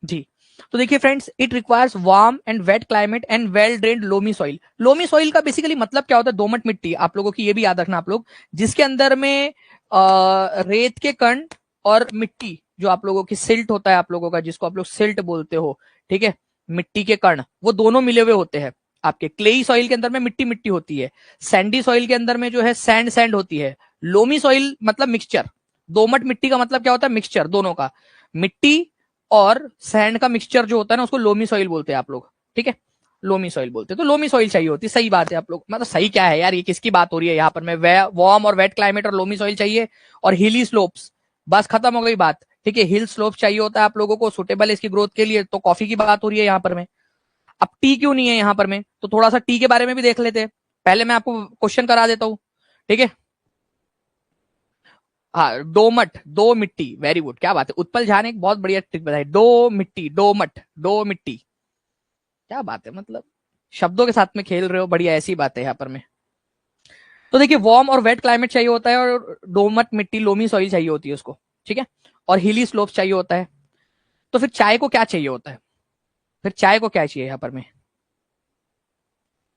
जी, तो देखिए friends, it requires warm and wet climate and well drained loamy soil. Loamy soil का बेसिकली मतलब क्या होता है? दोमट मिट्टी, आप लोगों की ये भी याद रखना आप लोग, जिसके अंदर में रेत के कण और मिट्टी, जो आप लोगों की सिल्ट होता है आप लोगों का, जिसको आप लोग सिल्ट बोलते हो, ठीक है, मिट्टी के कण, वो दोनों मिले हुए होते हैं। आपके क्लेई सॉइल के अंदर में मिट्टी मिट्टी होती है, सैंडी सॉइल के अंदर में जो है सैंड सैंड होती है। लोमी सॉइल मतलब मिक्सचर, दोमट मिट्टी का मतलब क्या होता है? मिक्सचर दोनों का, मिट्टी और सैंड का मिक्सचर जो होता है ना, उसको लोमी सॉइल बोलते हैं आप लोग, ठीक है, लोमी सॉइल बोलते हैं। तो लोमी सॉइल चाहिए होती है, सही बात है आप लोग, मतलब सही क्या है यार, ये किसकी बात हो रही है यहाँ पर? मैं वार्म और वेट क्लाइमेट और लोमी सॉइल चाहिए, और हिली स्लोप्स, बस खत्म हो गई बात, ठीक है। हिल स्लोप चाहिए होता है आप लोगों को, सुटेबल इसकी ग्रोथ के लिए, तो कॉफी की बात हो रही है यहाँ पर में। अब टी क्यों नहीं है यहाँ पर में? तो थोड़ा सा टी के बारे में भी देख लेते हैं, पहले मैं आपको क्वेश्चन करा देता हूँ, ठीक है। हाँ, डोमट, दो मिट्टी, वेरी गुड, क्या बात है, उत्पल झा ने एक बहुत बढ़िया ट्रिक बताई, दो मिट्टी, डोमट, दो मिट्टी, क्या बात है, मतलब शब्दों के साथ में खेल रहे हो, बढ़िया, ऐसी बात है यहाँ पर में। तो देखिए वार्म और वेट क्लाइमेट चाहिए होता है, और डोमट मिट्टी, लोमी सॉइल चाहिए होती है उसको, ठीक है, और हिली स्लोप चाहिए होता है। तो फिर चाय को क्या चाहिए होता है? फिर चाय को क्या चाहिए यहाँ पर में,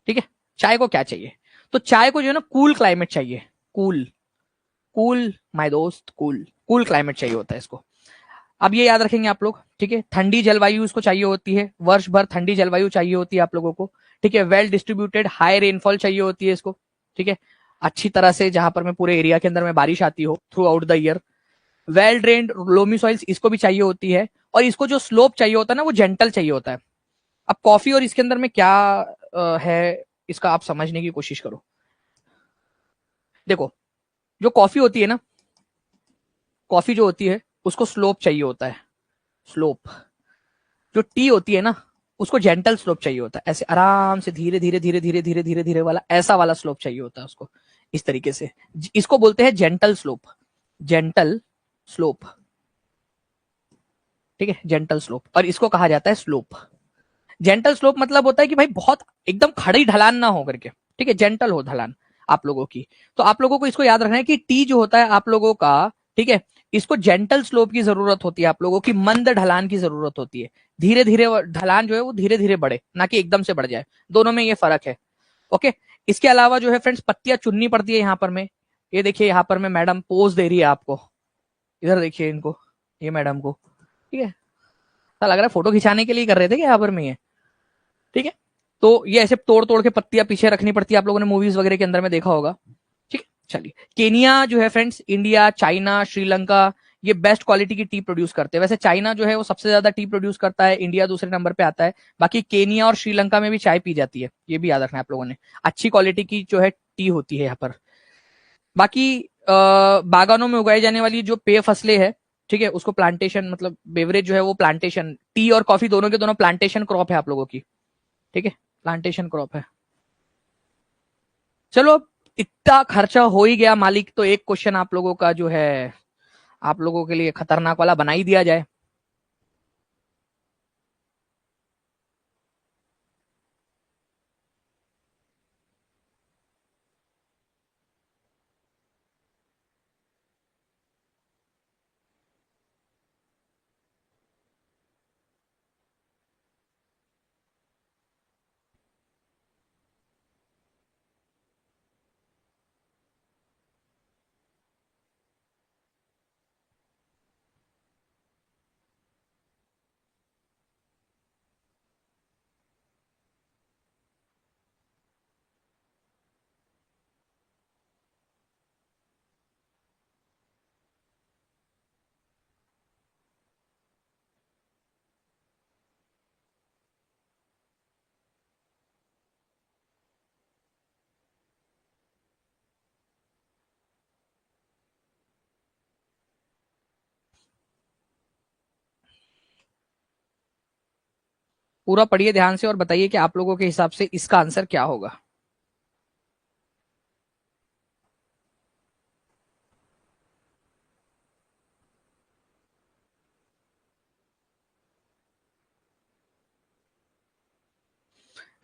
ठीक है, चाय को क्या चाहिए? तो चाय को जो है ना कूल क्लाइमेट चाहिए, कूल, कूल माय दोस्त, कूल, कूल क्लाइमेट चाहिए होता है इसको। अब ये याद रखेंगे आप लोग, ठीक है, ठंडी जलवायु इसको चाहिए होती है, वर्ष भर ठंडी जलवायु चाहिए होती है आप लोगों को, ठीक है। वेल डिस्ट्रीब्यूटेड हाई रेनफॉल चाहिए होती है इसको, ठीक है, अच्छी तरह से जहां पर में पूरे एरिया के अंदर में बारिश आती हो through out the year. Well drained loamy soils इसको भी चाहिए होती है, और इसको जो स्लोप चाहिए होता है ना वो जेंटल चाहिए होता है। अब कॉफी और इसके अंदर में क्या है, इसका आप समझने की कोशिश करो। देखो, जो कॉफी होती है ना, कॉफी जो होती है उसको स्लोप चाहिए होता है, स्लोप। जो टी होती है ना, उसको जेंटल स्लोप चाहिए होता है, ऐसे आराम से धीरे धीरे धीरे धीरे धीरे धीरे धीरे वाला, ऐसा वाला स्लोप चाहिए होता है उसको, इस तरीके से। इसको बोलते हैं जेंटल स्लोप, जेंटल स्लोप, ठीक है, जेंटल स्लोप, और इसको कहा जाता है स्लोप। जेंटल स्लोप मतलब होता है कि भाई बहुत एकदम खड़ी ढलान ना हो करके, ठीक है, जेंटल हो ढलान आप लोगों की। तो आप लोगों को इसको याद रखना है कि टी जो होता है आप लोगों का, ठीक है, इसको जेंटल स्लोप की जरूरत होती है, आप लोगों की मंद ढलान की जरूरत होती है। धीरे धीरे ढलान जो है वो धीरे धीरे बढ़े, ना कि एकदम से बढ़ जाए, दोनों में ये फर्क है, ओके। इसके अलावा जो है फ्रेंड्स पत्तियां चुननी पड़ती है यहाँ पर में। ये देखिए यहाँ पर में मैडम पोज दे रही है आपको, इधर देखिए इनको, ये मैडम को, ठीक है, ऐसा लग रहा है फोटो खिंचाने के लिए कर रहे थे क्या यहाँ पर में ये, ठीक है। तो ये ऐसे तोड़ तोड़ के पत्तियां पीछे रखनी पड़ती है, आप लोगों ने मूवीज वगैरह के अंदर में देखा होगा, ठीक है। चलिए, केनिया जो है फ्रेंड्स, इंडिया, चाइना, श्रीलंका, ये बेस्ट क्वालिटी की टी प्रोड्यूस करते हैं। वैसे चाइना जो है वो सबसे ज्यादा टी प्रोड्यूस करता है, इंडिया दूसरे नंबर पे आता है। बाकी केनिया और श्रीलंका में भी चाय पी जाती है, ये भी याद रखना है आप लोगों ने, अच्छी क्वालिटी की जो है टी होती है यहाँ पर। बाकी बागानों में उगाई जाने वाली जो पेय फसलें है, ठीक है, उसको प्लांटेशन, मतलब बेवरेज जो है वो प्लांटेशन, टी और कॉफी दोनों के दोनों प्लांटेशन क्रॉप है आप लोगों की, ठीक है, प्लांटेशन क्रॉप है। चलो, इतना खर्चा हो ही गया मालिक, तो एक क्वेश्चन आप लोगों का जो है, आप लोगों के लिए खतरनाक वाला बना ही दिया जाए। पूरा पढ़िए ध्यान से और बताइए कि आप लोगों के हिसाब से इसका आंसर क्या होगा।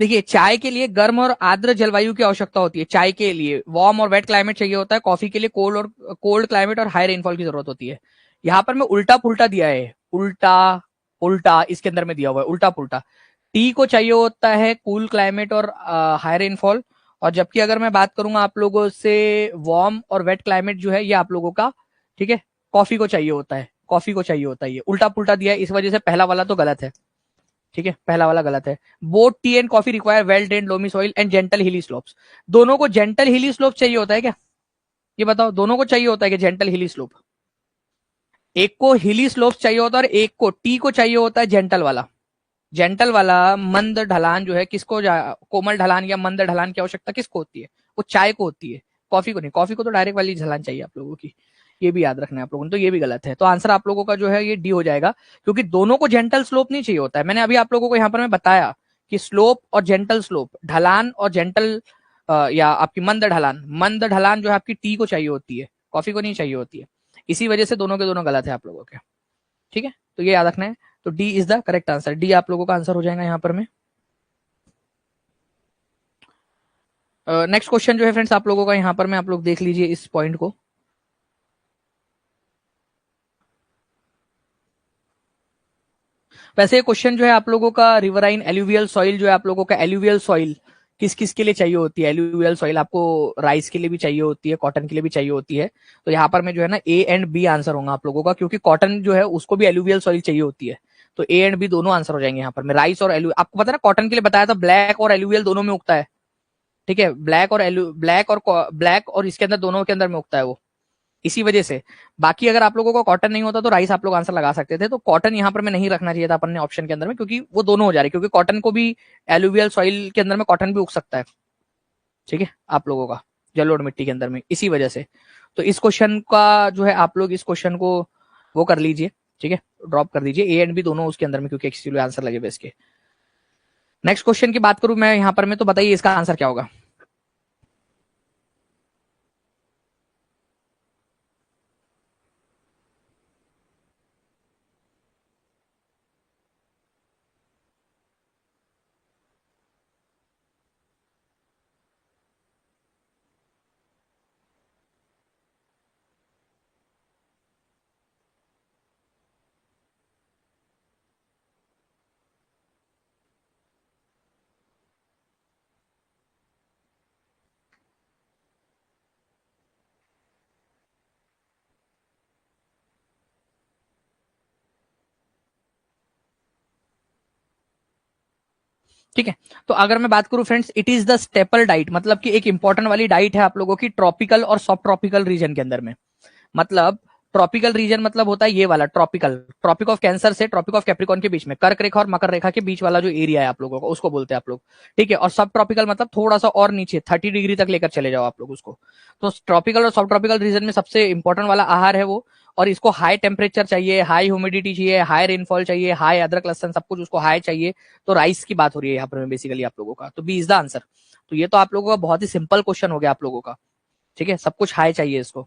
देखिए, चाय के लिए गर्म और आर्द्र जलवायु की आवश्यकता होती है। चाय के लिए वार्म और वेट क्लाइमेट चाहिए होता है। कॉफी के लिए कोल्ड क्लाइमेट और हाई रेनफॉल की जरूरत होती है। यहाँ पर मैं उल्टा पुल्टा दिया है, उल्टा उल्टा इसके अंदर में दिया हुआ है, उल्टा पुल्टा। टी को चाहिए होता है कूल क्लाइमेट और हाई रेनफॉल, और जबकि अगर मैं बात करूंगा आप लोगों से वार्म और वेट क्लाइमेट जो है ये आप लोगों का, ठीक है, कॉफी को चाहिए होता है, कॉफी को चाहिए होता है। ये उल्टा पुल्टा दिया है, इस वजह से पहला वाला तो गलत है। ठीक है, पहला वाला गलत है। Both T and coffee require well drained loamy soil and gentle हिली स्लोप्स। दोनों को जेंटल हिली स्लोप चाहिए होता है क्या? ये बताओ, दोनों को चाहिए होता है कि जेंटल हिली स्लोप? एक को हिली स्लोप चाहिए होता है और एक को, टी को चाहिए होता है जेंटल वाला। जेंटल वाला मंद ढलान जो है, किसको कोमल ढलान या मंद ढलान की आवश्यकता किसको होती है? वो चाय को होती है, कॉफी को नहीं। कॉफी को तो डायरेक्ट वाली ढलान चाहिए आप लोगों की। ये भी याद रखना है आप लोगों ने, तो ये भी गलत है। तो आंसर आप लोगों का जो है ये डी हो जाएगा, क्योंकि दोनों को जेंटल स्लोप नहीं चाहिए होता है। मैंने अभी आप लोगों को यहाँ पर मैं बताया कि स्लोप और जेंटल स्लोप, ढलान और जेंटल या आपकी मंद ढलान जो है आपकी टी को चाहिए होती है, कॉफी को नहीं चाहिए होती है। इसी वजह से दोनों के दोनों गलत है आप लोगों के। ठीक है, तो ये याद रखना है। तो D is the correct answer. D आप लोगों का आंसर हो जाएगा यहाँ पर में। नेक्स्ट क्वेश्चन जो है फ्रेंड्स आप लोगों का, यहाँ पर में आप लोग देख लीजिए इस पॉइंट को। वैसे क्वेश्चन जो है आप लोगों का, रिवराइन एल्यूवियल सॉइल जो है आप लोगों का, एल्यूवियल सॉइल किस किस के लिए चाहिए होती है? एल्यूवियल सॉइल आपको राइस के लिए भी चाहिए होती है, कॉटन के लिए भी चाहिए होती है। तो यहाँ पर में जो है ना ए एंड बी आंसर होगा आप लोगों का, क्योंकि कॉटन जो है उसको भी एल्यूवियल सॉइल चाहिए होती है। तो ए एंड बी दोनों आंसर हो जाएंगे यहाँ पर में। राइस और एल्यू, आपको पता है ना कॉटन के लिए बताया था ब्लैक और एल्यूवियल दोनों में उगता है। ठीक है, ब्लैक और इसके अंदर, दोनों के अंदर में उगता है वो, इसी वजह से। बाकी अगर आप लोगों को कॉटन नहीं होता तो राइस आप लोग आंसर लगा सकते थे। तो कॉटन यहाँ पर मैं नहीं रखना चाहिए था अपन ने ऑप्शन के अंदर में, क्योंकि वो दोनों हो जा रहे, क्योंकि कॉटन को भी, एलुवियल सॉइल के अंदर में कॉटन भी उग सकता है। ठीक है, आप लोगों का जलोढ़ मिट्टी के अंदर में, इसी वजह से। तो इस क्वेश्चन का जो है आप लोग इस क्वेश्चन को वो कर लीजिए, ठीक है, ड्रॉप कर दीजिए ए एंड बी दोनों उसके अंदर में, क्योंकि एक्चुअली आंसर लगे बेस के। नेक्स्ट क्वेश्चन की बात करूं मैं यहाँ पर में, तो बताइए इसका आंसर क्या होगा। ठीक है, तो अगर मैं बात करूं friends, it is the staple diet, मतलब कि एक इंपॉर्टेंट वाली डाइट है आप लोगों की ट्रॉपिकल और सब ट्रॉपिकल रीजन के अंदर में। मतलब ट्रॉपिकल रीजन मतलब होता है ये वाला ट्रॉपिकल, ट्रॉपिक ऑफ कैंसर से ट्रॉपिक ऑफ कैप्रिकॉन के बीच में, कर्क रेखा और मकर रेखा के बीच वाला जो एरिया है आप लोगों का, उसको बोलते हैं आप लोग। ठीक है, और सब ट्रॉपिकल मतलब थोड़ा सा और नीचे 30 डिग्री तक लेकर चले जाओ आप लोग उसको। तो ट्रॉपिकल और सब ट्रॉपिकल रीजन में सबसे इंपॉर्टेंट वाला आहार है वो। और इसको हाई टेम्परेचर चाहिए, हाई ह्यूमिडिटी चाहिए, हाई रेनफॉल चाहिए, हाई अदरक लहसन सब कुछ उसको हाई चाहिए। तो राइस की बात हो रही है यहाँ पर बेसिकली आप लोगों का, तो बी इज द आंसर। तो ये तो आप लोगों का बहुत ही सिंपल क्वेश्चन हो गया आप लोगों का। ठीक है, सब कुछ हाई चाहिए इसको,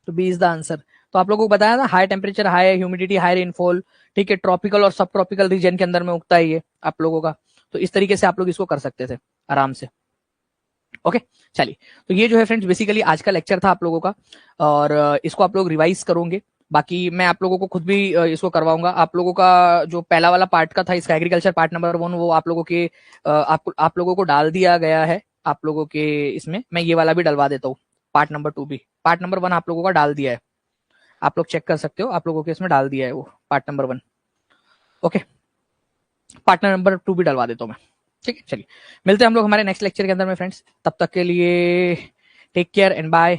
तो बी इज द आंसर। तो आप लोगों को बताया था high temperature, high humidity, high rainfall. ठीक है, ट्रॉपिकल और सब ट्रॉपिकल रीजन के अंदर में उगता है ये आप लोगों का। तो इस तरीके से आप लोग इसको कर सकते थे आराम से। ओके, चलिए, तो ये जो है फ्रेंड्स बेसिकली आज का लेक्चर था आप लोगों का, और इसको आप लोग रिवाइज करोगे। बाकी मैं आप लोगों को खुद भी इसको करवाऊंगा। आप लोगों का जो पहला वाला पार्ट का था इसका, एग्रीकल्चर पार्ट नंबर 1, वो आप लोगों के आप लोगों को डाल दिया गया है आप लोगों के इसमें। मैं ये वाला भी डलवा देता हूँ, पार्ट नंबर 2 भी। पार्ट नंबर 1 आप लोगों का डाल दिया है, आप लोग चेक कर सकते हो, आप लोगों के इसमें डाल दिया है वो part number 1। Okay, part number 2 भी डलवा देता हूँ मैं। ठीक है, चलिए मिलते हैं हम लोग हमारे नेक्स्ट लेक्चर के अंदर में फ्रेंड्स। तब तक के लिए टेक केयर एंड बाय।